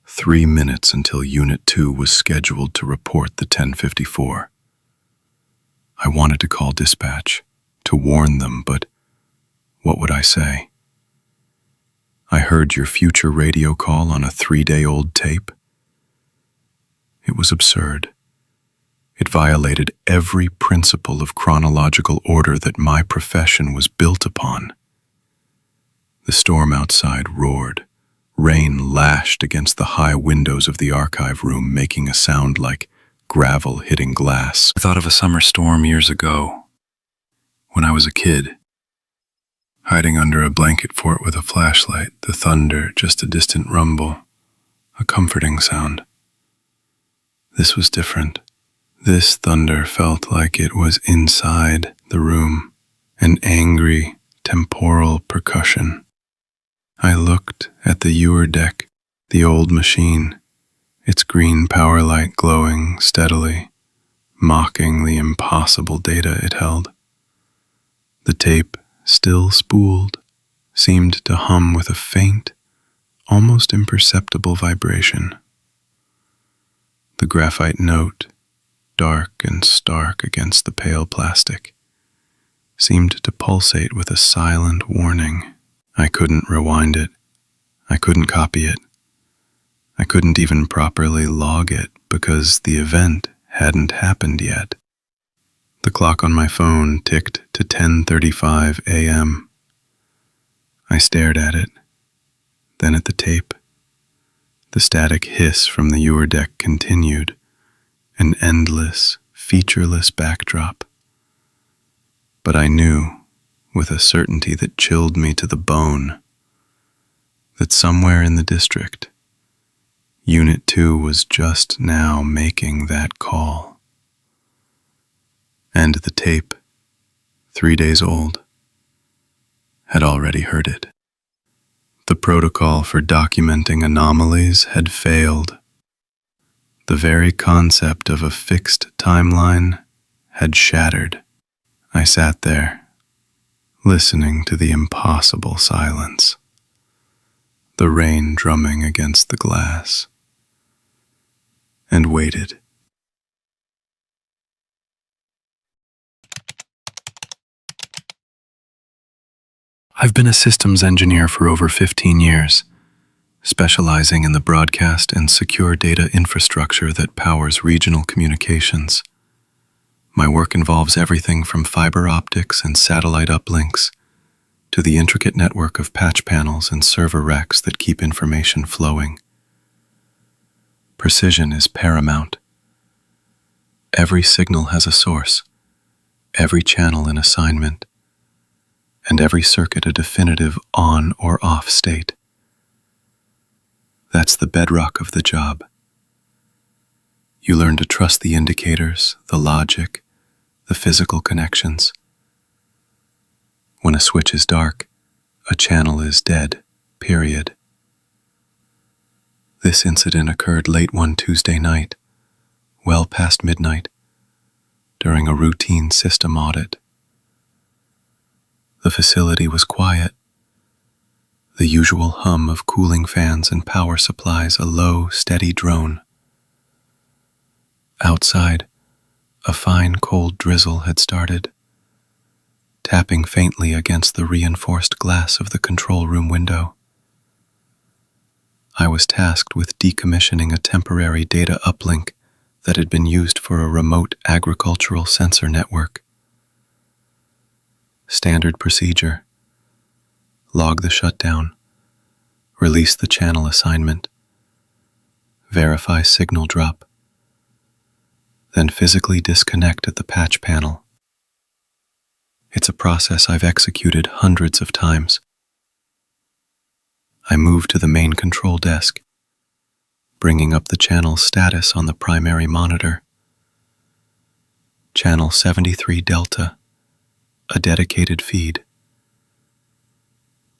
3 minutes until Unit 2 was scheduled to report the 10:54. I wanted to call dispatch, to warn them, but what would I say? I heard your future radio call on a 3-day-old tape. It was absurd. It violated every principle of chronological order that my profession was built upon. The storm outside roared. Rain lashed against the high windows of the archive room, making a sound like gravel hitting glass. I thought of a summer storm years ago, when I was a kid, hiding under a blanket fort with a flashlight, the thunder just a distant rumble, a comforting sound. This was different. This thunder felt like it was inside the room, an angry, temporal percussion. I looked at the ewer deck, the old machine, its green power light glowing steadily, mocking the impossible data it held. The tape, still spooled, seemed to hum with a faint, almost imperceptible vibration. The graphite note, dark and stark against the pale plastic, seemed to pulsate with a silent warning. I couldn't rewind it. I couldn't copy it. I couldn't even properly log it because the event hadn't happened yet. The clock on my phone ticked to 10:35 a.m. I stared at it, then at the tape. The static hiss from the ewer deck continued, an endless, featureless backdrop. But I knew, with a certainty that chilled me to the bone, that somewhere in the district, Unit 2 was just now making that call. And the tape, 3 days old, had already heard it. The protocol for documenting anomalies had failed. The very concept of a fixed timeline had shattered. I sat there, listening to the impossible silence, the rain drumming against the glass, and waited. I've been a systems engineer for over 15 years, specializing in the broadcast and secure data infrastructure that powers regional communications. My work involves everything from fiber optics and satellite uplinks to the intricate network of patch panels and server racks that keep information flowing. Precision is paramount. Every signal has a source, every channel an assignment, and every circuit a definitive on or off state. That's the bedrock of the job. You learn to trust the indicators, the logic, the physical connections. When a switch is dark, a channel is dead, period. This incident occurred late one Tuesday night, well past midnight, during a routine system audit. The facility was quiet. The usual hum of cooling fans and power supplies a low, steady drone. Outside, a fine, cold drizzle had started, tapping faintly against the reinforced glass of the control room window. I was tasked with decommissioning a temporary data uplink that had been used for a remote agricultural sensor network. Standard procedure: log the shutdown, release the channel assignment, verify signal drop, then physically disconnect at the patch panel. It's a process I've executed hundreds of times. I moved to the main control desk, bringing up the channel status on the primary monitor. Channel 73 Delta, a dedicated feed.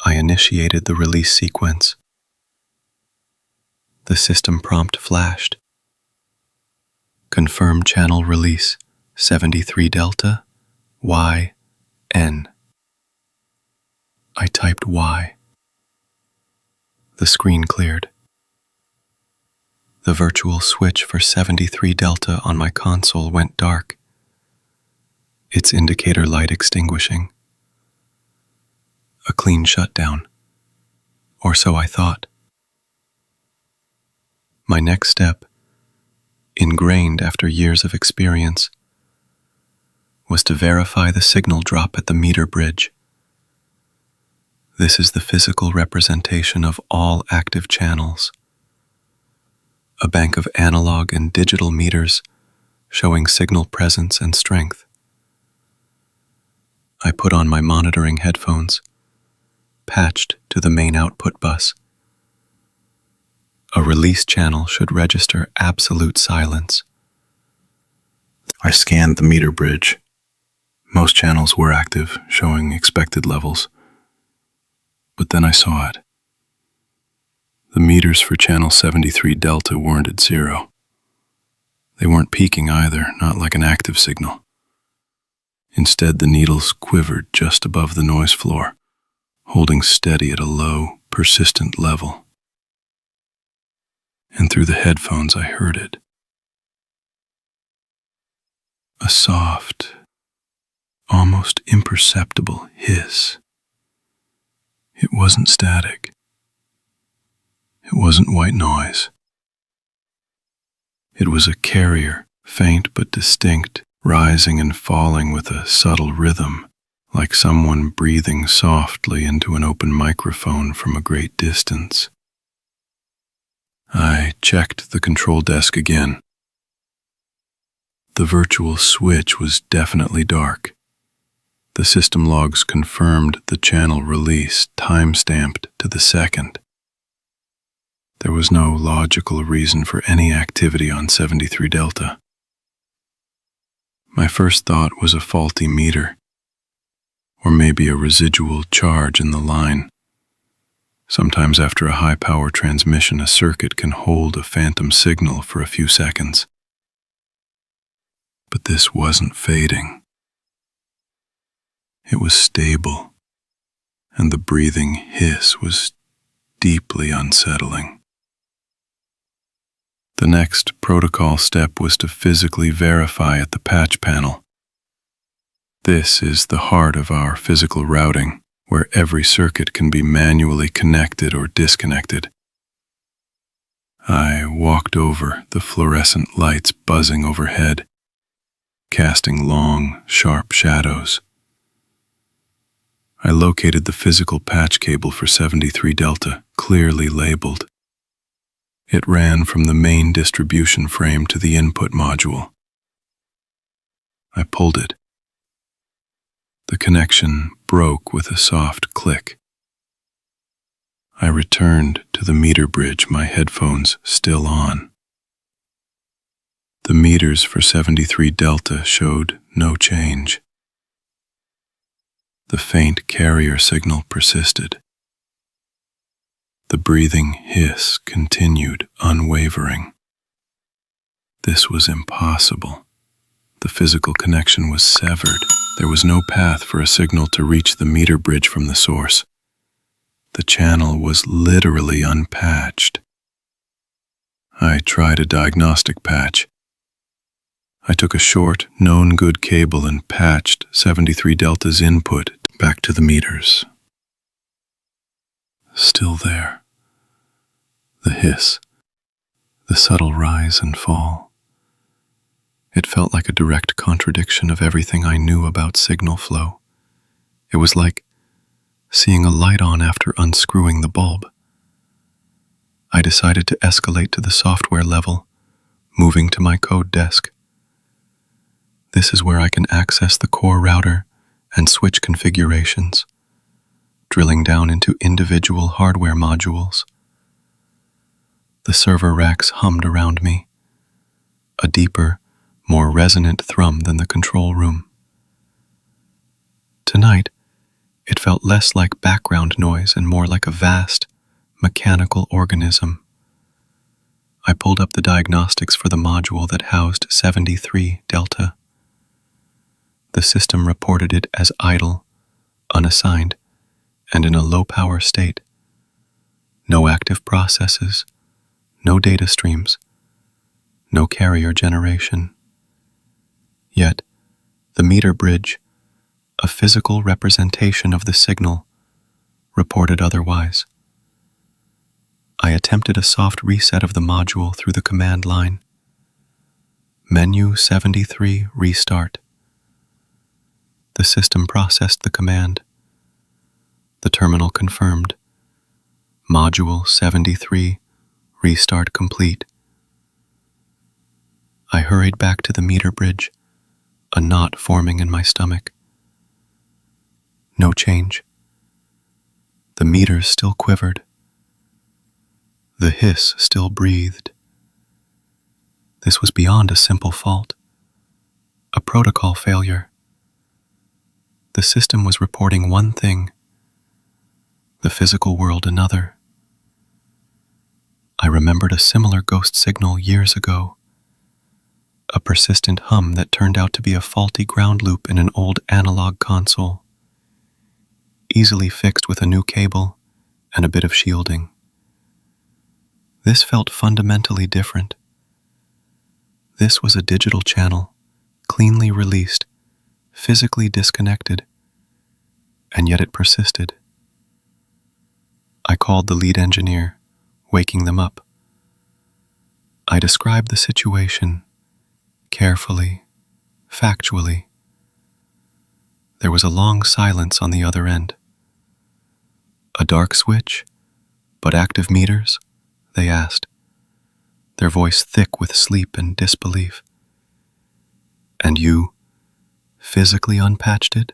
I initiated the release sequence. The system prompt flashed. Confirm channel release 73 Delta, Y, N. I typed Y. The screen cleared. The virtual switch for 73 Delta on my console went dark, its indicator light extinguishing. A clean shutdown, or so I thought. My next step, ingrained after years of experience, was to verify the signal drop at the meter bridge. This is the physical representation of all active channels. A bank of analog and digital meters showing signal presence and strength. I put on my monitoring headphones, patched to the main output bus. A release channel should register absolute silence. I scanned the meter bridge. Most channels were active, showing expected levels. But then I saw it. The meters for channel 73 Delta weren't at zero. They weren't peaking either, not like an active signal. Instead, the needles quivered just above the noise floor, holding steady at a low, persistent level. And through the headphones I heard it. A soft, almost imperceptible hiss. It wasn't static. It wasn't white noise. It was a carrier, faint but distinct, rising and falling with a subtle rhythm, like someone breathing softly into an open microphone from a great distance. I checked the control desk again. The virtual switch was definitely dark. The system logs confirmed the channel release, time-stamped to the second. There was no logical reason for any activity on 73 Delta. My first thought was a faulty meter, or maybe a residual charge in the line. Sometimes after a high-power transmission, a circuit can hold a phantom signal for a few seconds. But this wasn't fading. It was stable, and the breathing hiss was deeply unsettling. The next protocol step was to physically verify at the patch panel. This is the heart of our physical routing, where every circuit can be manually connected or disconnected. I walked over the fluorescent lights buzzing overhead, casting long, sharp shadows. I located the physical patch cable for 73 Delta, clearly labeled. It ran from the main distribution frame to the input module. I pulled it. The connection broke with a soft click. I returned to the meter bridge, my headphones still on. The meters for 73 Delta showed no change. The faint carrier signal persisted. The breathing hiss continued unwavering. This was impossible. The physical connection was severed. There was no path for a signal to reach the meter bridge from the source. The channel was literally unpatched. I tried a diagnostic patch. I took a short, known good cable and patched 73 Delta's input back to the meters. Still there. The hiss, the subtle rise and fall. It felt like a direct contradiction of everything I knew about signal flow. It was like seeing a light on after unscrewing the bulb. I decided to escalate to the software level, moving to my code desk. This is where I can access the core router and switch configurations, drilling down into individual hardware modules. The server racks hummed around me, a deeper, more resonant thrum than the control room. Tonight, it felt less like background noise and more like a vast, mechanical organism. I pulled up the diagnostics for the module that housed 73 Delta. The system reported it as idle, unassigned, and in a low-power state. No active processes, no data streams, no carrier generation. Yet, the meter bridge, a physical representation of the signal, reported otherwise. I attempted a soft reset of the module through the command line. Menu 73 restart. The system processed the command. The terminal confirmed. Module 73 restart complete. I hurried back to the meter bridge, a knot forming in my stomach. No change. The meters still quivered. The hiss still breathed. This was beyond a simple fault, a protocol failure. The system was reporting one thing, the physical world another. I remembered a similar ghost signal years ago, a persistent hum that turned out to be a faulty ground loop in an old analog console, easily fixed with a new cable and a bit of shielding. This felt fundamentally different. This was a digital channel, cleanly released, physically disconnected, and yet it persisted. I called the lead engineer, waking them up. I described the situation, carefully, factually. There was a long silence on the other end. A dark switch, but active meters? They asked, their voice thick with sleep and disbelief. And you physically unpatched it?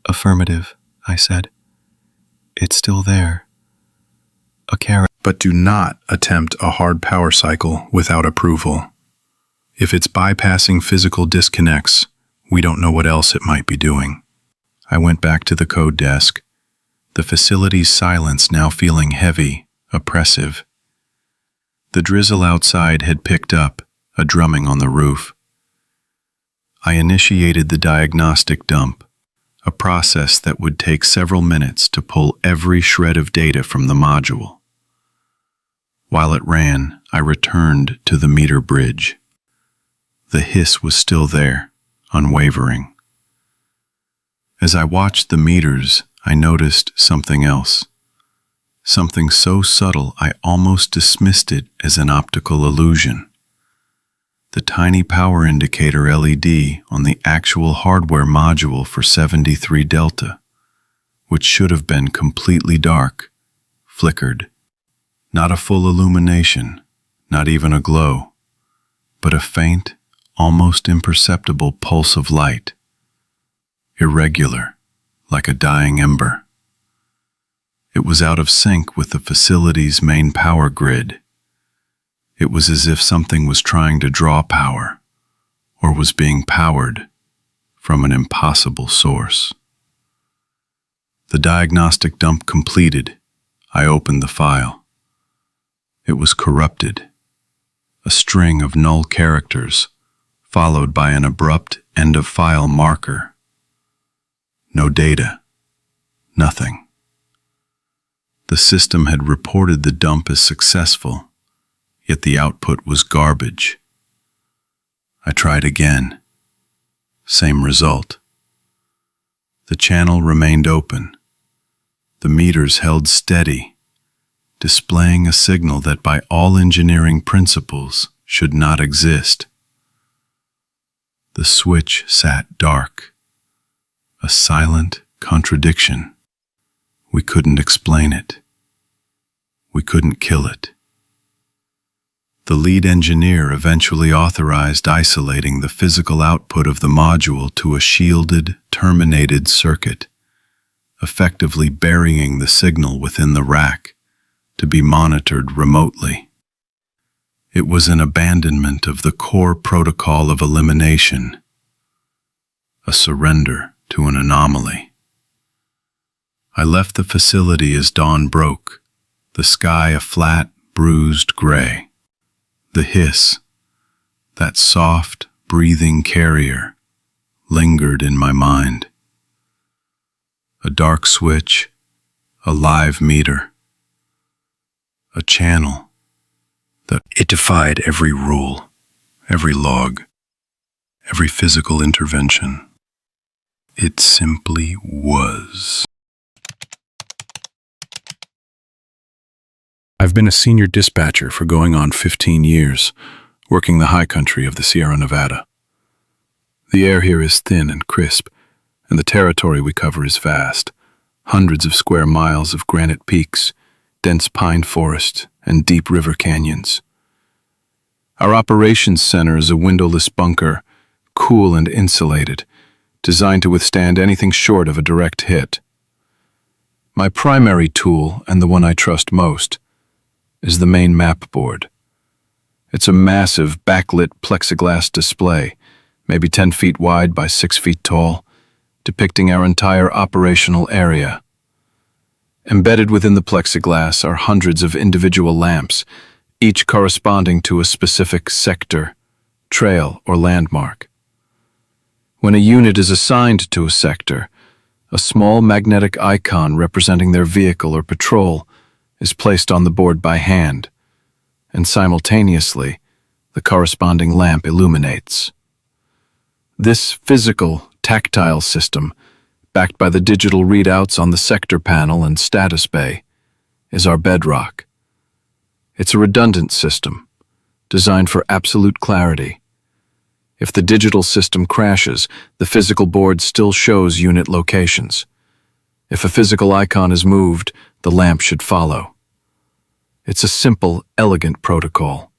Affirmative, I said. It's still there. A carrot. But do not attempt a hard power cycle without approval. If it's bypassing physical disconnects, we don't know what else it might be doing. I went back to the code desk, the facility's silence now feeling heavy, oppressive. The drizzle outside had picked up, a drumming on the roof. I initiated the diagnostic dump, a process that would take several minutes to pull every shred of data from the module. While it ran, I returned to the meter bridge. The hiss was still there, unwavering. As I watched the meters, I noticed something else. Something so subtle I almost dismissed it as an optical illusion. The tiny power indicator LED on the actual hardware module for 73 Delta, which should have been completely dark, flickered. Not a full illumination, not even a glow, but a faint, almost imperceptible pulse of light. Irregular, like a dying ember. It was out of sync with the facility's main power grid. It was as if something was trying to draw power, or was being powered from an impossible source. The diagnostic dump completed, I opened the file. It was corrupted, a string of null characters, followed by an abrupt end-of-file marker. No data, nothing. The system had reported the dump as successful, yet the output was garbage. I tried again. Same result. The channel remained open. The meters held steady, displaying a signal that by all engineering principles should not exist. The switch sat dark, a silent contradiction. We couldn't explain it. We couldn't kill it. The lead engineer eventually authorized isolating the physical output of the module to a shielded, terminated circuit, effectively burying the signal within the rack to be monitored remotely. It was an abandonment of the core protocol of elimination, a surrender to an anomaly. I left the facility as dawn broke, the sky a flat, bruised gray. The hiss, that soft, breathing carrier, lingered in my mind. A dark switch, a live meter, a channel that it defied every rule, every log, every physical intervention. It simply was. I've been a senior dispatcher for going on 15 years, working the high country of the Sierra Nevada. The air here is thin and crisp, and the territory we cover is vast. Hundreds of square miles of granite peaks, dense pine forest, and deep river canyons. Our operations center is a windowless bunker, cool and insulated, designed to withstand anything short of a direct hit. My primary tool, and the one I trust most, is the main map board. It's a massive, backlit plexiglass display, maybe 10 feet wide by 6 feet tall, depicting our entire operational area. Embedded within the plexiglass are hundreds of individual lamps, each corresponding to a specific sector, trail, or landmark. When a unit is assigned to a sector, a small magnetic icon representing their vehicle or patrol is placed on the board by hand, and simultaneously, the corresponding lamp illuminates. This physical, tactile system, backed by the digital readouts on the sector panel and status bay, is our bedrock. It's a redundant system, designed for absolute clarity. If the digital system crashes, the physical board still shows unit locations. If a physical icon is moved, the lamp should follow. It's a simple, elegant protocol.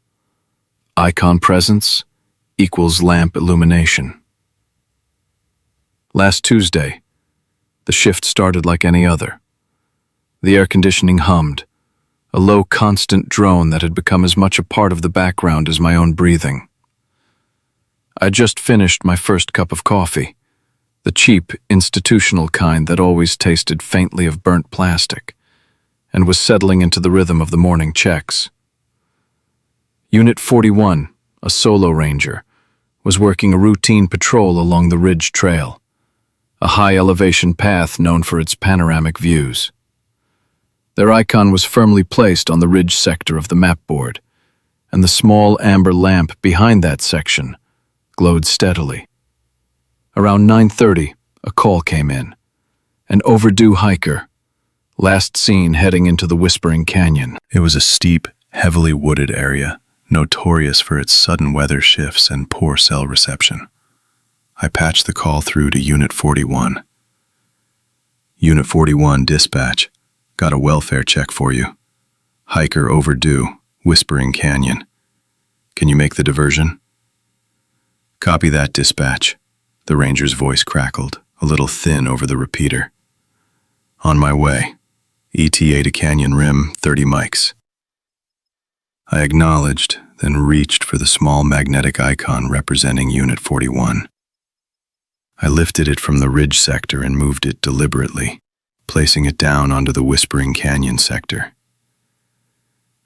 Icon presence equals lamp illumination. Last Tuesday, the shift started like any other. The air conditioning hummed, a low, constant drone that had become as much a part of the background as my own breathing. I just finished my first cup of coffee, the cheap, institutional kind that always tasted faintly of burnt plastic, and was settling into the rhythm of the morning checks. Unit 41, a solo ranger, was working a routine patrol along the Ridge Trail, a high-elevation path known for its panoramic views. Their icon was firmly placed on the ridge sector of the map board, and the small amber lamp behind that section glowed steadily. Around 9:30, a call came in. An overdue hiker, last seen heading into the Whispering Canyon. It was a steep, heavily wooded area, notorious for its sudden weather shifts and poor cell reception. I patched the call through to Unit 41. Unit 41, dispatch. Got a welfare check for you. Hiker overdue, Whispering Canyon. Can you make the diversion? Copy that, dispatch. The ranger's voice crackled, a little thin over the repeater. On my way. ETA to Canyon Rim, 30 mics. I acknowledged, then reached for the small magnetic icon representing Unit 41. I lifted it from the ridge sector and moved it deliberately, placing it down onto the Whispering Canyon sector.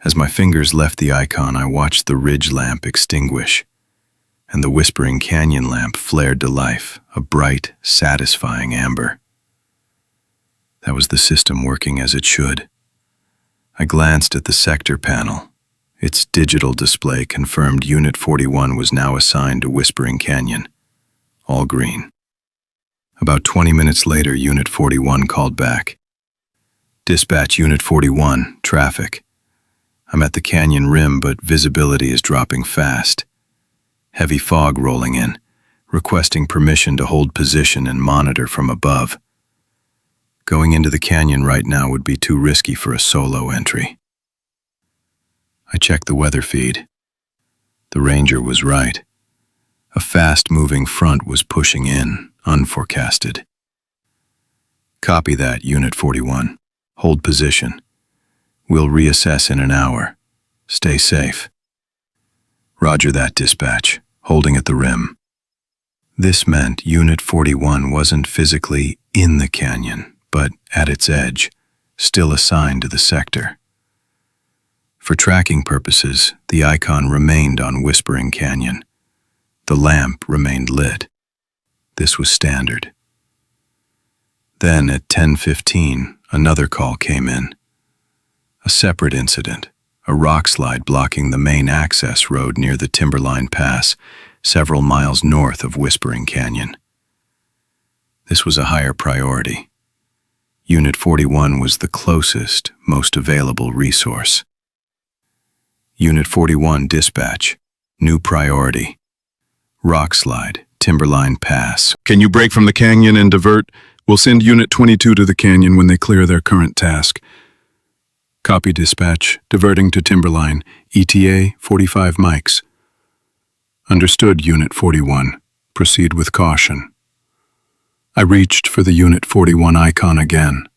As my fingers left the icon, I watched the ridge lamp extinguish, and the Whispering Canyon lamp flared to life, a bright, satisfying amber. That was the system working as it should. I glanced at the sector panel. Its digital display confirmed Unit 41 was now assigned to Whispering Canyon, all green. About 20 minutes later, Unit 41 called back. Dispatch Unit 41, traffic. I'm at the canyon rim, but visibility is dropping fast. Heavy fog rolling in, requesting permission to hold position and monitor from above. Going into the canyon right now would be too risky for a solo entry. I checked the weather feed. The ranger was right. A fast-moving front was pushing in, unforecasted. Copy that, Unit 41. Hold position. We'll reassess in an hour. Stay safe. Roger that, dispatch. Holding at the rim. This meant Unit 41 wasn't physically in the canyon, but at its edge, still assigned to the sector. For tracking purposes, the icon remained on Whispering Canyon. The lamp remained lit. This was standard. Then at 10:15, another call came in. A separate incident, a rock slide blocking the main access road near the Timberline Pass, several miles north of Whispering Canyon. This was a higher priority. Unit 41 was the closest, most available resource. Unit 41, dispatch. New priority. Rock slide, Timberline Pass. Can you break from the canyon and divert? We'll send Unit 22 to the canyon when they clear their current task. Copy, dispatch. Diverting to Timberline. ETA 45 mics. Understood, Unit 41. Proceed with caution. I reached for the Unit 41 icon again.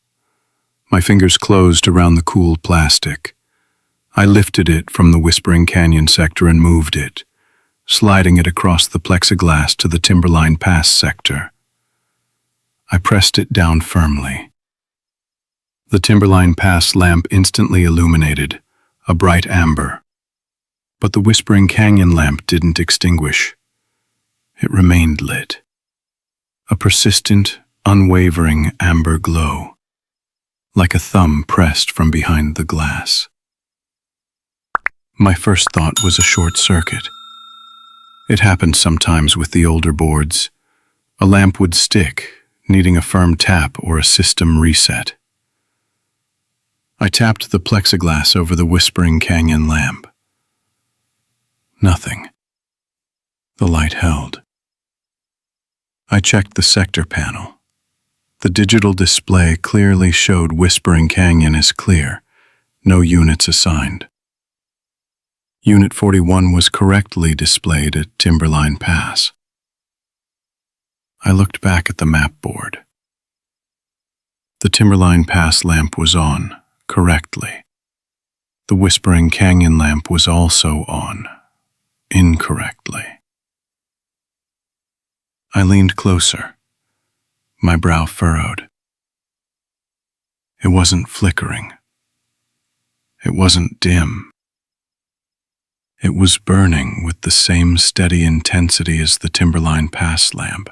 My fingers closed around the cool plastic. I lifted it from the Whispering Canyon sector and moved it, sliding it across the plexiglass to the Timberline Pass sector. I pressed it down firmly. The Timberline Pass lamp instantly illuminated, a bright amber. But the Whispering Canyon lamp didn't extinguish. It remained lit. A persistent, unwavering amber glow, like a thumb pressed from behind the glass. My first thought was a short circuit. It happened sometimes with the older boards. A lamp would stick, needing a firm tap or a system reset. I tapped the plexiglass over the Whispering Canyon lamp. Nothing. The light held. I checked the sector panel. The digital display clearly showed Whispering Canyon as clear, no units assigned. Unit 41 was correctly displayed at Timberline Pass. I looked back at the map board. The Timberline Pass lamp was on, correctly. The Whispering Canyon lamp was also on, incorrectly. I leaned closer, My brow furrowed. It wasn't flickering. It wasn't dim. It was burning with the same steady intensity as the Timberline Pass lamp,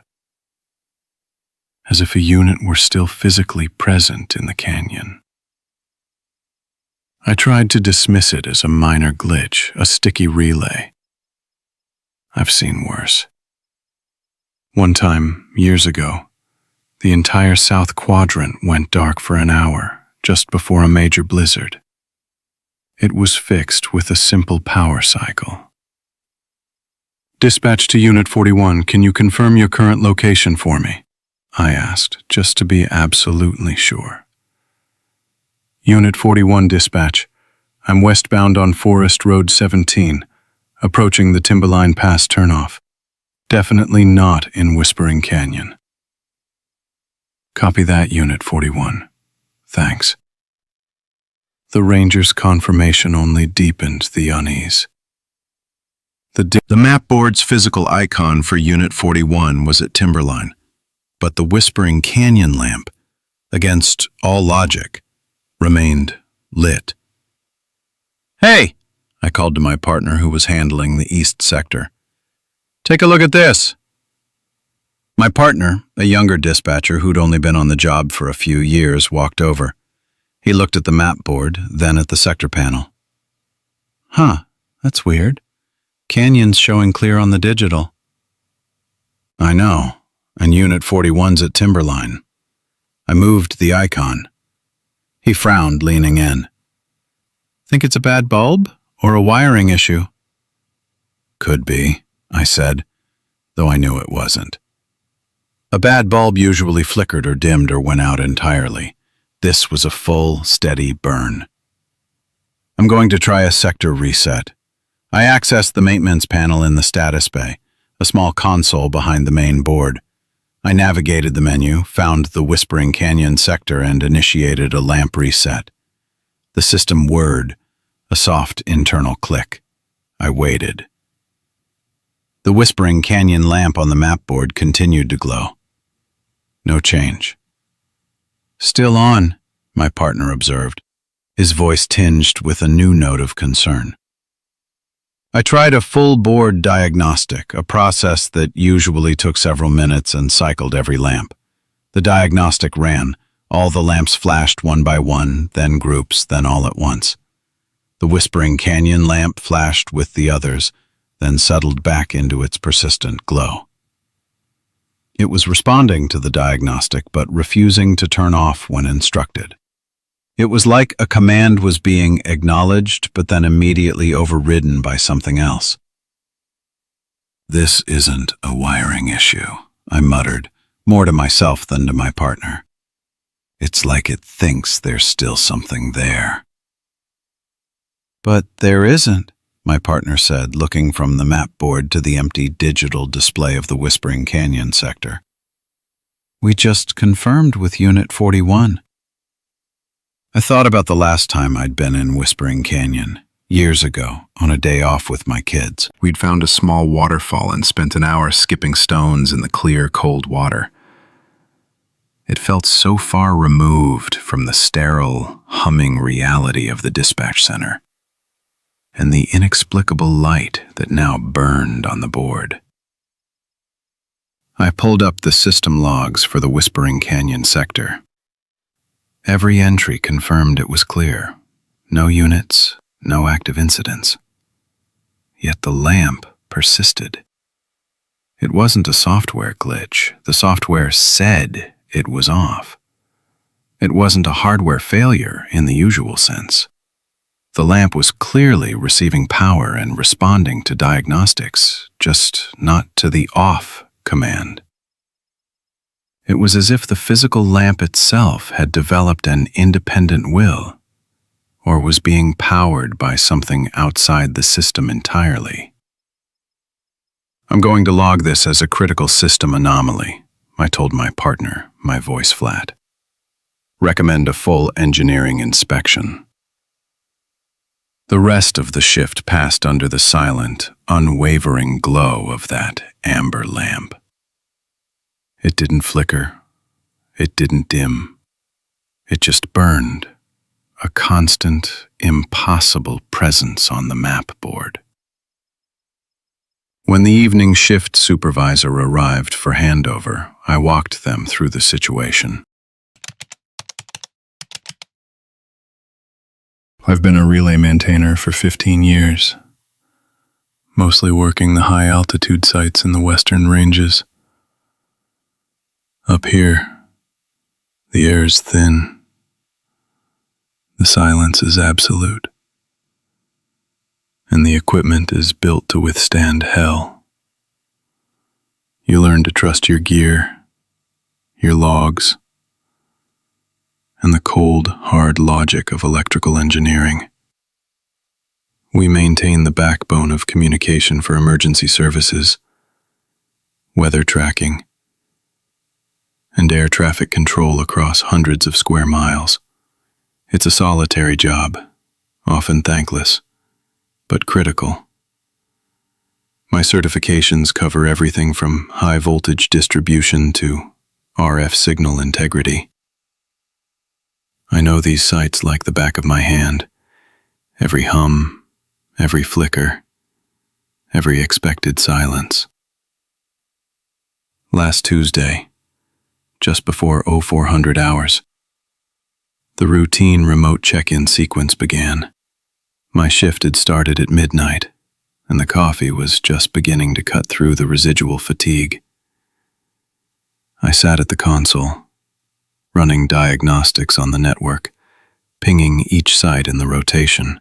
as if a unit were still physically present in the canyon. I tried to dismiss it as a minor glitch, a sticky relay. I've seen worse. One time, years ago, the entire south quadrant went dark for an hour, just before a major blizzard. It was fixed with a simple power cycle. "Dispatch to Unit 41, can you confirm your current location for me?" I asked, just to be absolutely sure. "Unit 41 dispatch. I'm westbound on Forest Road 17, approaching the Timberline Pass turnoff. Definitely not in Whispering Canyon." "Copy that, Unit 41. Thanks." The ranger's confirmation only deepened the unease. The map board's physical icon for Unit 41 was at Timberline, but the Whispering Canyon lamp, against all logic, remained lit. "Hey!" I called to my partner who was handling the east sector. "Take a look at this." My partner, a younger dispatcher who'd only been on the job for a few years, walked over. He looked at the map board, then at the sector panel. "Huh, that's weird. Canyon's showing clear on the digital." "I know, and Unit 41's at Timberline." I moved the icon. He frowned, leaning in. "Think it's a bad bulb or a wiring issue?" "Could be," I said, though I knew it wasn't. A bad bulb usually flickered or dimmed or went out entirely. This was a full, steady burn. "I'm going to try a sector reset." I accessed the maintenance panel in the status bay, a small console behind the main board. I navigated the menu, found the Whispering Canyon sector, and initiated a lamp reset. The system whirred, a soft internal click. I waited. The Whispering Canyon lamp on the map board continued to glow. No change. "Still on," my partner observed, his voice tinged with a new note of concern. I tried a full-board diagnostic, a process that usually took several minutes and cycled every lamp. The diagnostic ran. All the lamps flashed one by one, then groups, then all at once. The Whispering Canyon lamp flashed with the others, then settled back into its persistent glow. It was responding to the diagnostic, but refusing to turn off when instructed. It was like a command was being acknowledged, but then immediately overridden by something else. "This isn't a wiring issue," I muttered, more to myself than to my partner. "It's like it thinks there's still something there." "But there isn't," my partner said, looking from the map board to the empty digital display of the Whispering Canyon sector. "We just confirmed with Unit 41. I thought about the last time I'd been in Whispering Canyon, years ago, on a day off with my kids. We'd found a small waterfall and spent an hour skipping stones in the clear, cold water. It felt so far removed from the sterile, humming reality of the dispatch center, and the inexplicable light that now burned on the board. I pulled up the system logs for the Whispering Canyon sector. Every entry confirmed it was clear. No units, no active incidents. Yet the lamp persisted. It wasn't a software glitch. The software said it was off. It wasn't a hardware failure in the usual sense. The lamp was clearly receiving power and responding to diagnostics, just not to the off command. It was as if the physical lamp itself had developed an independent will, or was being powered by something outside the system entirely. "I'm going to log this as a critical system anomaly," I told my partner, my voice flat. "Recommend a full engineering inspection." The rest of the shift passed under the silent, unwavering glow of that amber lamp. It didn't flicker, It didn't dim. It just burned, a constant, impossible presence on the map board. When the evening shift supervisor arrived for handover, I walked them through the situation. I've been a relay maintainer for 15 years, mostly working the high-altitude sites in the western ranges. Up here, the air is thin. The silence is absolute. And the equipment is built to withstand hell. You learn to trust your gear, your logs, and the cold, hard logic of electrical engineering. We maintain the backbone of communication for emergency services, weather tracking, and air traffic control across hundreds of square miles. It's a solitary job, often thankless, but critical. My certifications cover everything from high voltage distribution to RF signal integrity. I know these sites like the back of my hand. Every hum, every flicker, every expected silence. Last Tuesday, just before 0400 hours, the routine remote check-in sequence began. My shift had started at midnight, and the coffee was just beginning to cut through the residual fatigue. I sat at the console, running diagnostics on the network, pinging each site in the rotation.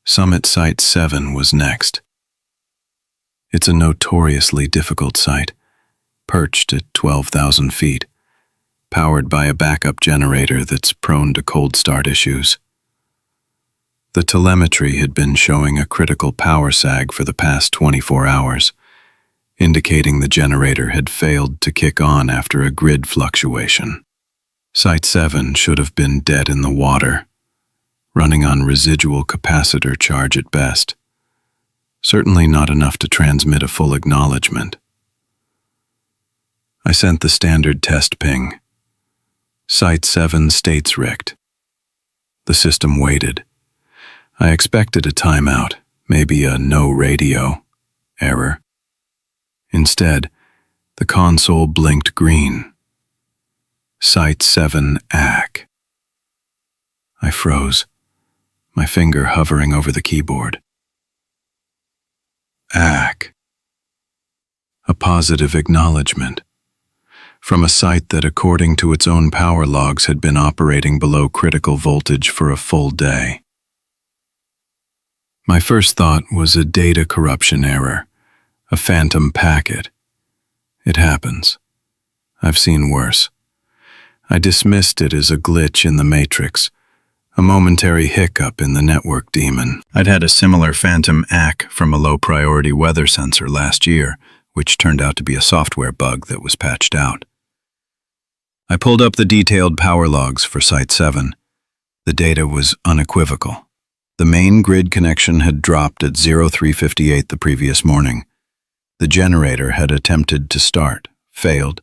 Summit Site 7 was next. It's a notoriously difficult site, perched at 12,000 feet, powered by a backup generator that's prone to cold start issues. The telemetry had been showing a critical power sag for the past 24 hours, indicating the generator had failed to kick on after a grid fluctuation. Site 7 should have been dead in the water, running on residual capacitor charge at best. Certainly not enough to transmit a full acknowledgement. I sent the standard test ping. Site 7 states rigged. The system waited. I expected a timeout, maybe a no radio error. Instead, the console blinked green. Site 7 ACK. I froze, my finger hovering over the keyboard. ACK. A positive acknowledgement from a site that, according to its own power logs, had been operating below critical voltage for a full day. My first thought was a data corruption error, a phantom packet. It happens. I've seen worse. I dismissed it as a glitch in the matrix, a momentary hiccup in the network daemon. I'd had a similar phantom ACK from a low-priority weather sensor last year, which turned out to be a software bug that was patched out. I pulled up the detailed power logs for Site 7. The data was unequivocal. The main grid connection had dropped at 0358 the previous morning. The generator had attempted to start, failed,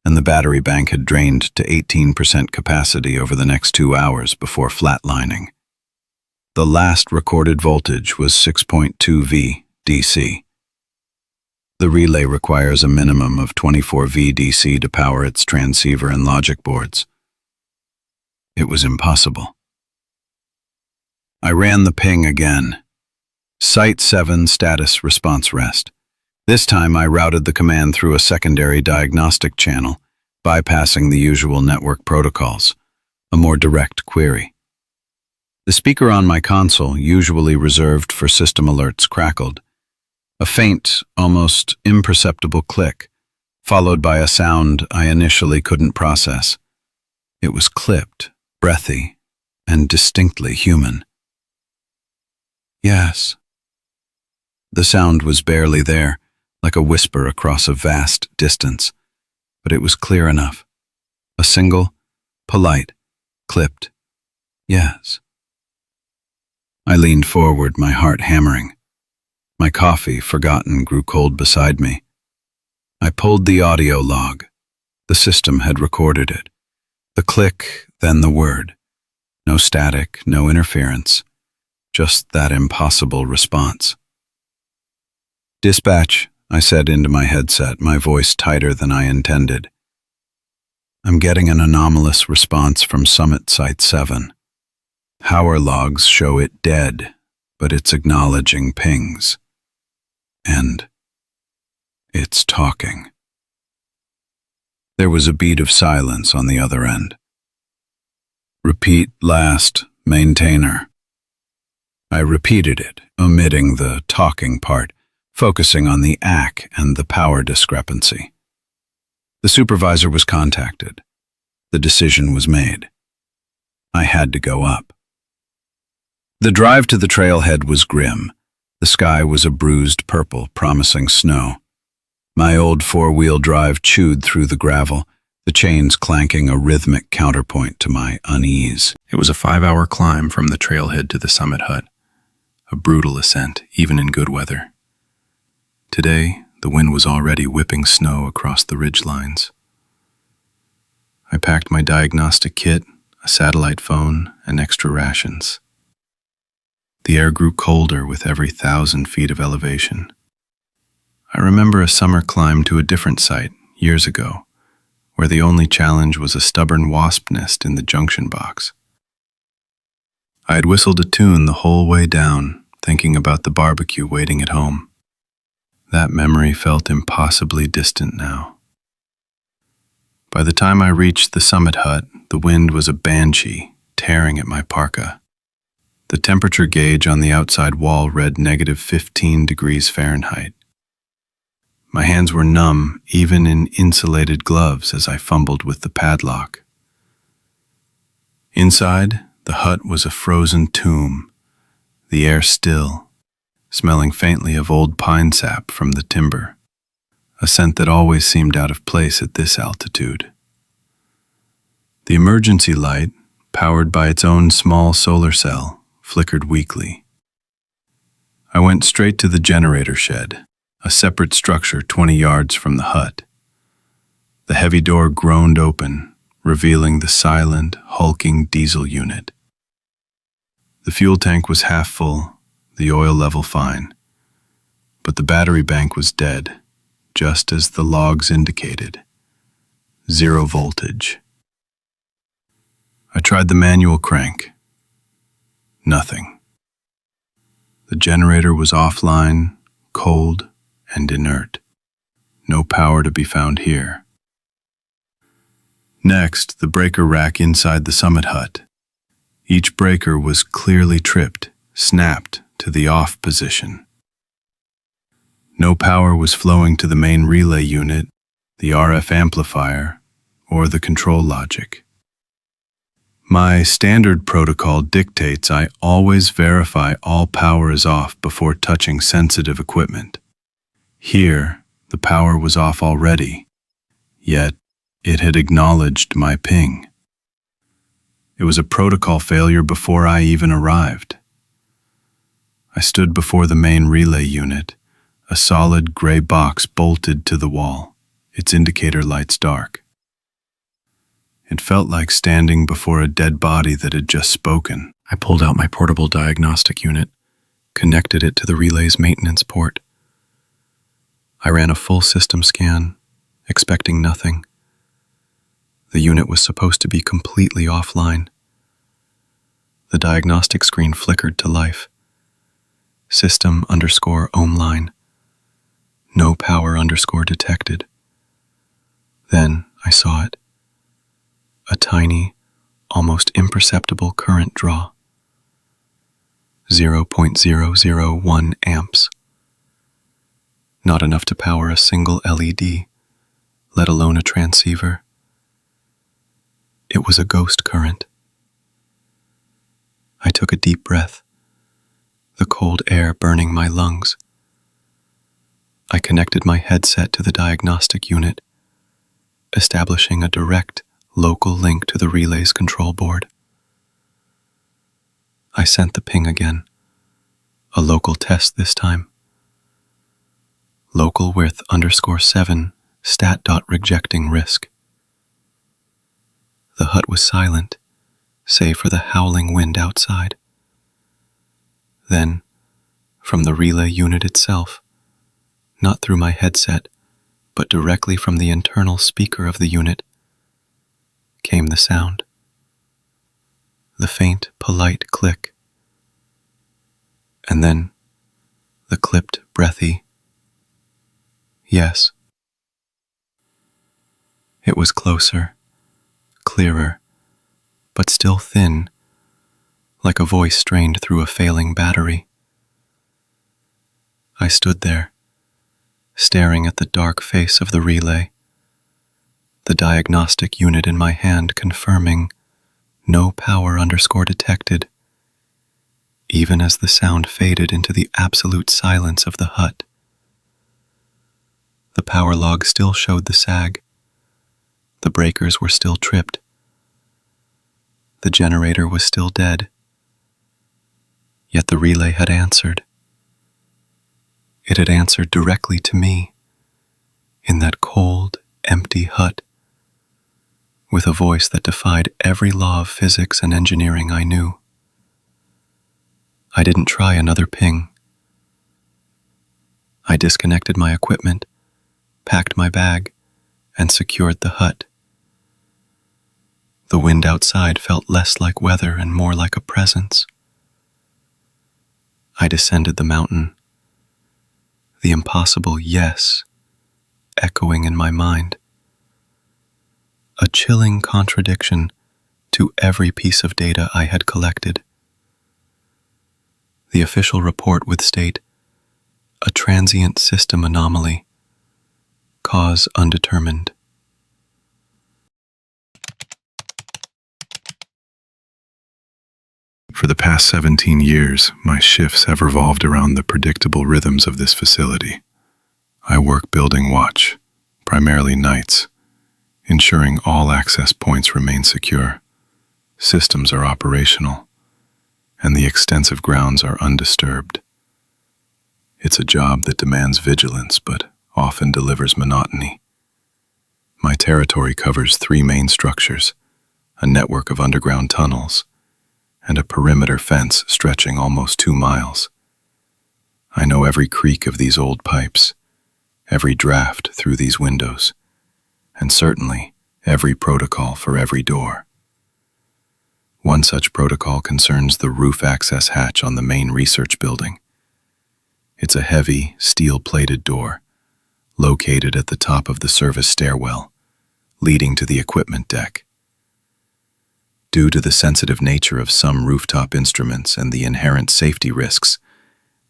and the battery bank had drained to 18% capacity over the next 2 hours before flatlining. The last recorded voltage was 6.2 V DC. The relay requires a minimum of 24 V DC to power its transceiver and logic boards. It was impossible. I ran the ping again. Site 7 status response rest. This time I routed the command through a secondary diagnostic channel, bypassing the usual network protocols, a more direct query. The speaker on my console, usually reserved for system alerts, crackled. A faint, almost imperceptible click, followed by a sound I initially couldn't process. It was clipped, breathy, and distinctly human. Yes. The sound was barely there, like a whisper across a vast distance, but it was clear enough. A single, polite, clipped, yes. I leaned forward, my heart hammering. My coffee, forgotten, grew cold beside me. I pulled the audio log. The system had recorded it. The click, then the word. No static, no interference. Just that impossible response. "Dispatch," I said into my headset, my voice tighter than I intended. "I'm getting an anomalous response from Summit Site 7. Power logs show it dead, but it's acknowledging pings. And it's talking." There was a beat of silence on the other end. "Repeat last, maintainer." I repeated it, omitting the talking part, focusing on the ACK and the power discrepancy. The supervisor was contacted. The decision was made. I had to go up. The drive to the trailhead was grim. The sky was a bruised purple, promising snow. My old four-wheel drive chewed through the gravel, the chains clanking a rhythmic counterpoint to my unease. It was a 5-hour climb from the trailhead to the summit hut, a brutal ascent, even in good weather. Today, the wind was already whipping snow across the ridge lines. I packed my diagnostic kit, a satellite phone, and extra rations. The air grew colder with every 1,000 feet of elevation. I remember a summer climb to a different site years ago, where the only challenge was a stubborn wasp nest in the junction box. I had whistled a tune the whole way down, thinking about the barbecue waiting at home. That memory felt impossibly distant now. By the time I reached the summit hut, the wind was a banshee, tearing at my parka. The temperature gauge on the outside wall read -15 degrees Fahrenheit. My hands were numb, even in insulated gloves, as I fumbled with the padlock. Inside, the hut was a frozen tomb, the air still, smelling faintly of old pine sap from the timber, a scent that always seemed out of place at this altitude. The emergency light, powered by its own small solar cell, flickered weakly. I went straight to the generator shed, a separate structure 20 yards from the hut. The heavy door groaned open, revealing the silent, hulking diesel unit. The fuel tank was half full, the oil level fine, but the battery bank was dead, just as the logs indicated. 0 voltage. I tried the manual crank. Nothing. The generator was offline, cold, and inert. No power to be found here. Next, the breaker rack inside the summit hut. Each breaker was clearly tripped, snapped to the off position. No power was flowing to the main relay unit, the RF amplifier, or the control logic. My standard protocol dictates I always verify all power is off before touching sensitive equipment. Here, the power was off already, yet it had acknowledged my ping. It was a protocol failure before I even arrived. I stood before the main relay unit, a solid gray box bolted to the wall, its indicator lights dark. It felt like standing before a dead body that had just spoken. I pulled out my portable diagnostic unit, connected it to the relay's maintenance port. I ran a full system scan, expecting nothing. The unit was supposed to be completely offline. The diagnostic screen flickered to life. System_ohm line. No power _detected. Then I saw it. A tiny, almost imperceptible current draw. 0.001 amps. Not enough to power a single LED, let alone a transceiver. It was a ghost current. I took a deep breath, the cold air burning my lungs. I connected my headset to the diagnostic unit, establishing a direct, local link to the relay's control board. I sent the ping again, a local test this time. Local with _7 stat.rejecting risk. The hut was silent, save for the howling wind outside. Then, from the relay unit itself, not through my headset, but directly from the internal speaker of the unit, came the sound. The faint, polite click. And then the clipped, breathy yes. It was closer, clearer, but still thin, like a voice strained through a failing battery. I stood there, staring at the dark face of the relay, the diagnostic unit in my hand confirming no power _detected, even as the sound faded into the absolute silence of the hut. The power log still showed the sag. The breakers were still tripped. The generator was still dead. Yet the relay had answered. It had answered directly to me, in that cold, empty hut, with a voice that defied every law of physics and engineering I knew. I didn't try another ping. I disconnected my equipment, packed my bag, and secured the hut. The wind outside felt less like weather and more like a presence. I descended the mountain, the impossible yes echoing in my mind. A chilling contradiction to every piece of data I had collected. The official report would state, a transient system anomaly, cause undetermined. For the past 17 years, my shifts have revolved around the predictable rhythms of this facility. I work building watch, primarily nights, ensuring all access points remain secure, systems are operational, and the extensive grounds are undisturbed. It's a job that demands vigilance, but often delivers monotony. My territory covers 3 main structures, a network of underground tunnels, and a perimeter fence stretching almost 2 miles. I know every creak of these old pipes, every draft through these windows, and certainly every protocol for every door. One such protocol concerns the roof access hatch on the main research building. It's a heavy, steel-plated door, located at the top of the service stairwell, leading to the equipment deck. Due to the sensitive nature of some rooftop instruments and the inherent safety risks,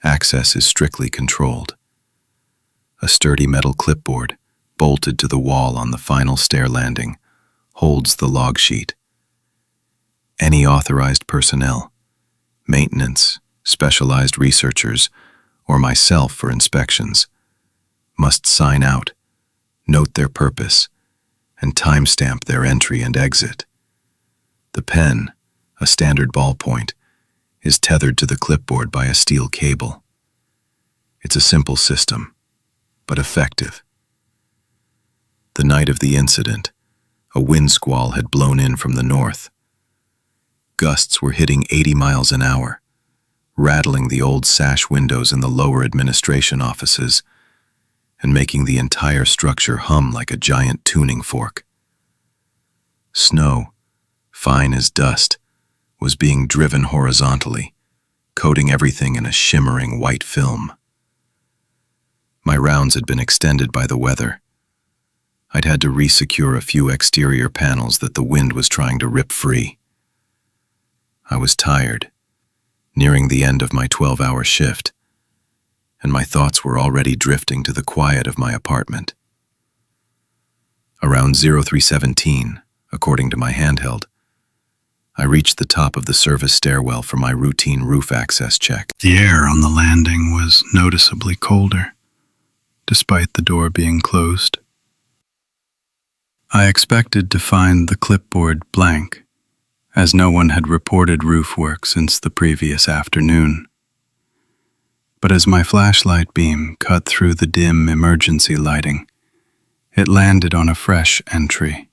access is strictly controlled. A sturdy metal clipboard, bolted to the wall on the final stair landing, holds the log sheet. Any authorized personnel, maintenance, specialized researchers, or myself for inspections, must sign out, note their purpose, and timestamp their entry and exit. The pen, a standard ballpoint, is tethered to the clipboard by a steel cable. It's a simple system, but effective. The night of the incident, a wind squall had blown in from the north. Gusts were hitting 80 miles an hour, rattling the old sash windows in the lower administration offices and making the entire structure hum like a giant tuning fork. Snow, fine as dust, was being driven horizontally, coating everything in a shimmering white film. My rounds had been extended by the weather. I'd had to resecure a few exterior panels that the wind was trying to rip free. I was tired, nearing the end of my 12-hour shift, and my thoughts were already drifting to the quiet of my apartment. Around 0317, according to my handheld, I reached the top of the service stairwell for my routine roof access check. The air on the landing was noticeably colder, despite the door being closed. I expected to find the clipboard blank, as no one had reported roof work since the previous afternoon. But as my flashlight beam cut through the dim emergency lighting, it landed on a fresh entry.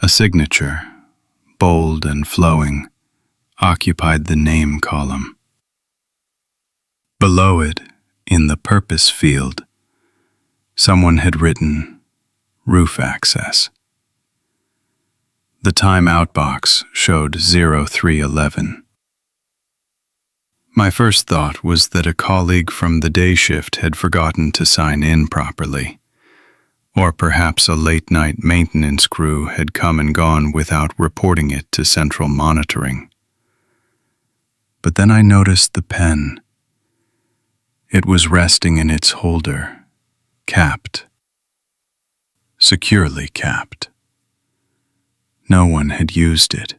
A signature, bold and flowing, occupied the name column. Below it, in the purpose field, someone had written roof access. The timeout box showed 0311. My first thought was that a colleague from the day shift had forgotten to sign in properly, or perhaps a late-night maintenance crew had come and gone without reporting it to central monitoring. But then I noticed the pen. It was resting in its holder, capped. Securely capped. No one had used it.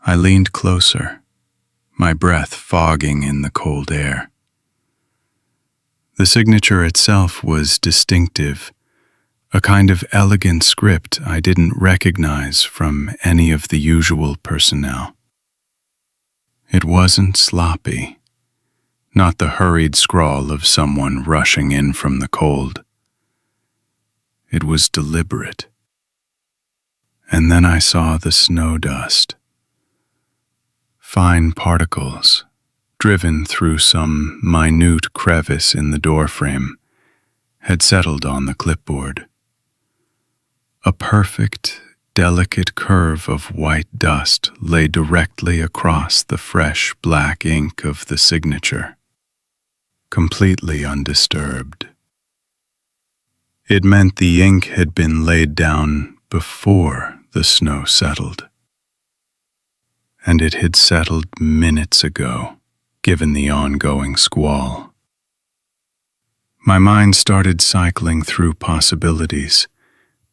I leaned closer, my breath fogging in the cold air. The signature itself was distinctive, a kind of elegant script I didn't recognize from any of the usual personnel. It wasn't sloppy, not the hurried scrawl of someone rushing in from the cold. It was deliberate. And then I saw the snow dust. Fine particles, driven through some minute crevice in the doorframe, had settled on the clipboard. A perfect, delicate curve of white dust lay directly across the fresh black ink of the signature, completely undisturbed. It meant the ink had been laid down before the snow settled. And it had settled minutes ago, given the ongoing squall. My mind started cycling through possibilities,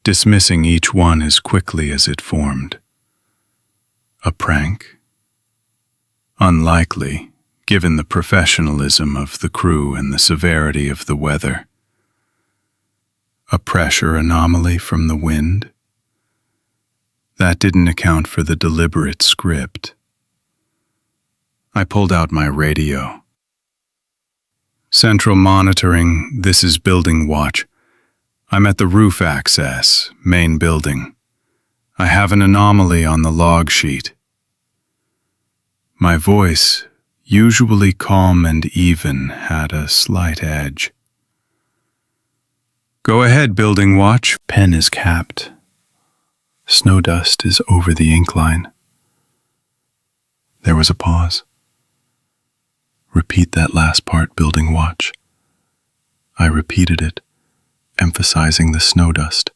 dismissing each one as quickly as it formed. A prank? Unlikely, given the professionalism of the crew and the severity of the weather. A pressure anomaly from the wind? That didn't account for the deliberate script. I pulled out my radio. Central monitoring, this is building watch. I'm at the roof access, main building. I have an anomaly on the log sheet. My voice, usually calm and even, had a slight edge. Go ahead, building watch. Pen is capped. Snow dust is over the ink line. There was a pause. Repeat that last part, building watch. I repeated it, emphasizing the snow dust.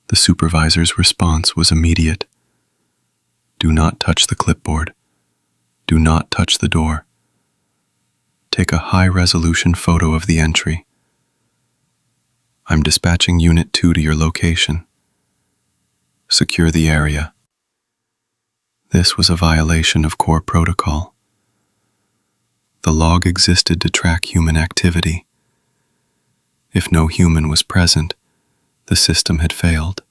The supervisor's response was immediate. Do not touch the clipboard. Do not touch the door. Take a high-resolution photo of the entry. I'm dispatching Unit 2 to your location. Secure the area. This was a violation of core protocol. The log existed to track human activity. If no human was present, the system had failed.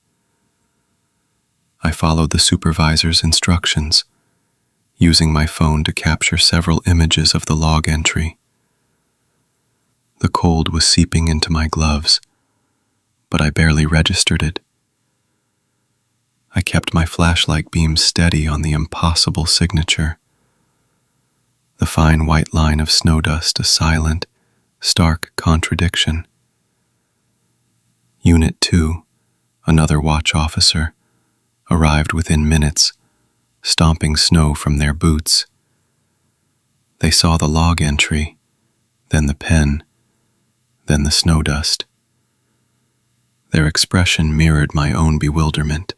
I followed the supervisor's instructions, using my phone to capture several images of the log entry. The cold was seeping into my gloves, but I barely registered it. I kept my flashlight beam steady on the impossible signature. The fine white line of snow dust a silent, stark contradiction. Unit 2, another watch officer, arrived within minutes, stomping snow from their boots. They saw the log entry, then the pen, then the snow dust. Their expression mirrored my own bewilderment.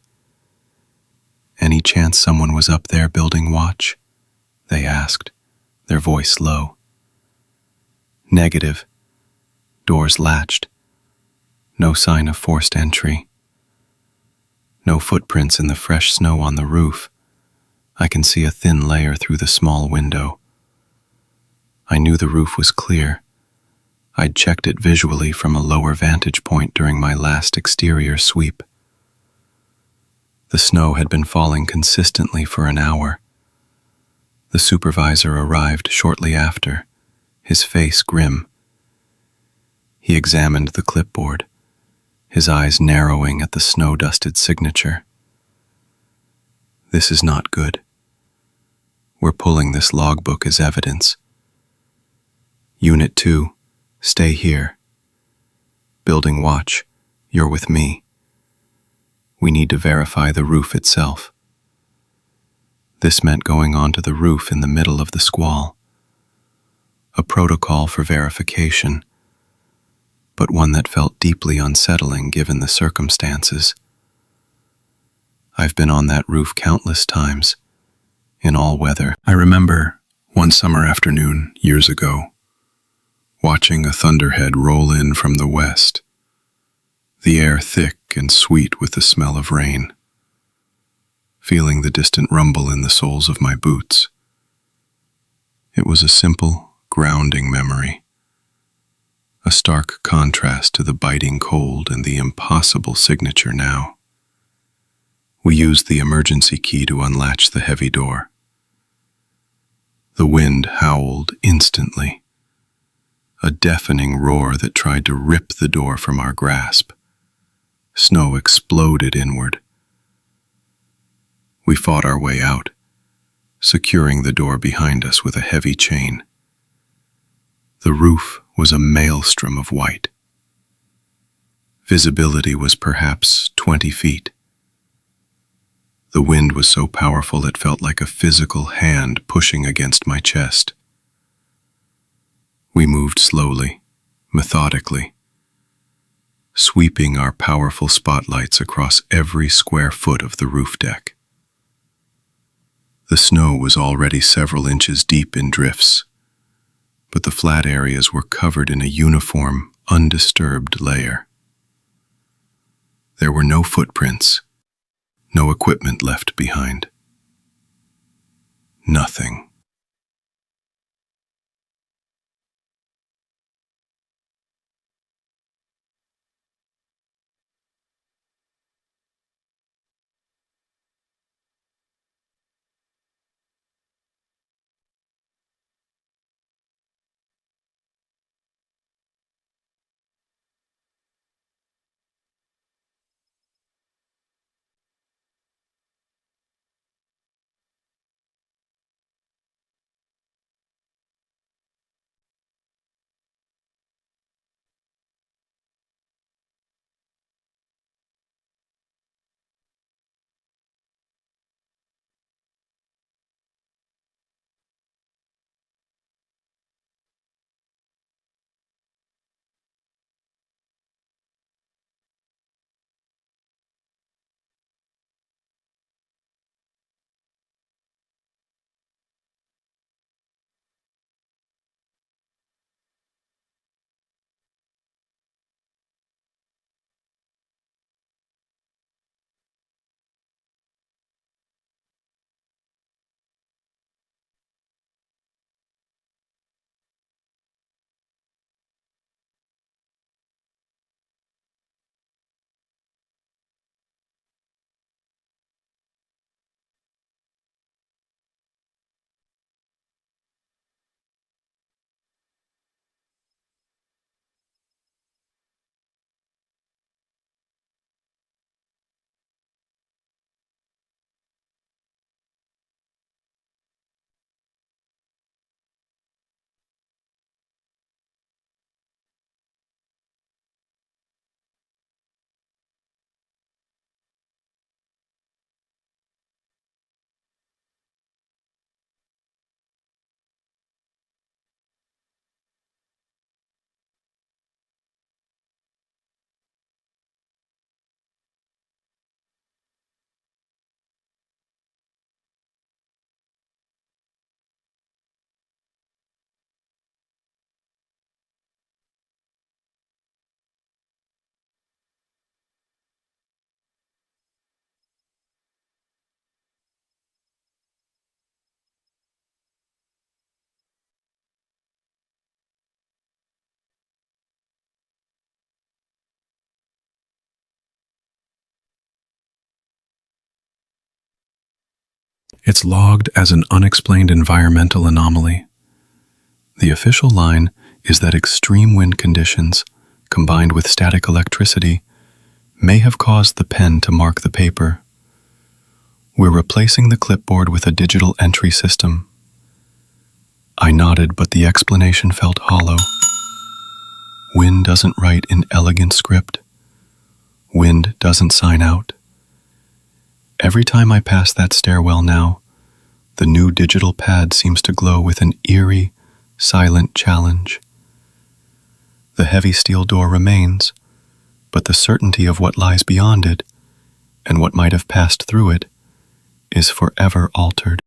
Any chance someone was up there building watch? They asked, their voice low. Negative. Doors latched. No sign of forced entry. No footprints in the fresh snow on the roof. I can see a thin layer through the small window. I knew the roof was clear. I'd checked it visually from a lower vantage point during my last exterior sweep. The snow had been falling consistently for an hour. The supervisor arrived shortly after, his face grim. He examined the clipboard, his eyes narrowing at the snow-dusted signature. This is not good. We're pulling this logbook as evidence. Unit 2, stay here. Building watch, you're with me. We need to verify the roof itself. This meant going onto the roof in the middle of the squall. A protocol for verification, but one that felt deeply unsettling given the circumstances. I've been on that roof countless times, in all weather. I remember one summer afternoon years ago, watching a thunderhead roll in from the west, the air thick and sweet with the smell of rain, feeling the distant rumble in the soles of my boots. It was a simple, grounding memory, a stark contrast to the biting cold and the impossible signature now. We used the emergency key to unlatch the heavy door. The wind howled instantly, a deafening roar that tried to rip the door from our grasp. Snow exploded inward. We fought our way out, securing the door behind us with a heavy chain. The roof was a maelstrom of white. Visibility was perhaps 20 feet. The wind was so powerful it felt like a physical hand pushing against my chest. We moved slowly, methodically, sweeping our powerful spotlights across every square foot of the roof deck. The snow was already several inches deep in drifts, but the flat areas were covered in a uniform, undisturbed layer. There were no footprints, no equipment left behind. Nothing. It's logged as an unexplained environmental anomaly. The official line is that extreme wind conditions, combined with static electricity, may have caused the pen to mark the paper. We're replacing the clipboard with a digital entry system. I nodded, but the explanation felt hollow. Wind doesn't write in elegant script. Wind doesn't sign out. Every time I pass that stairwell now, the new digital pad seems to glow with an eerie, silent challenge. The heavy steel door remains, but the certainty of what lies beyond it, and what might have passed through it, is forever altered.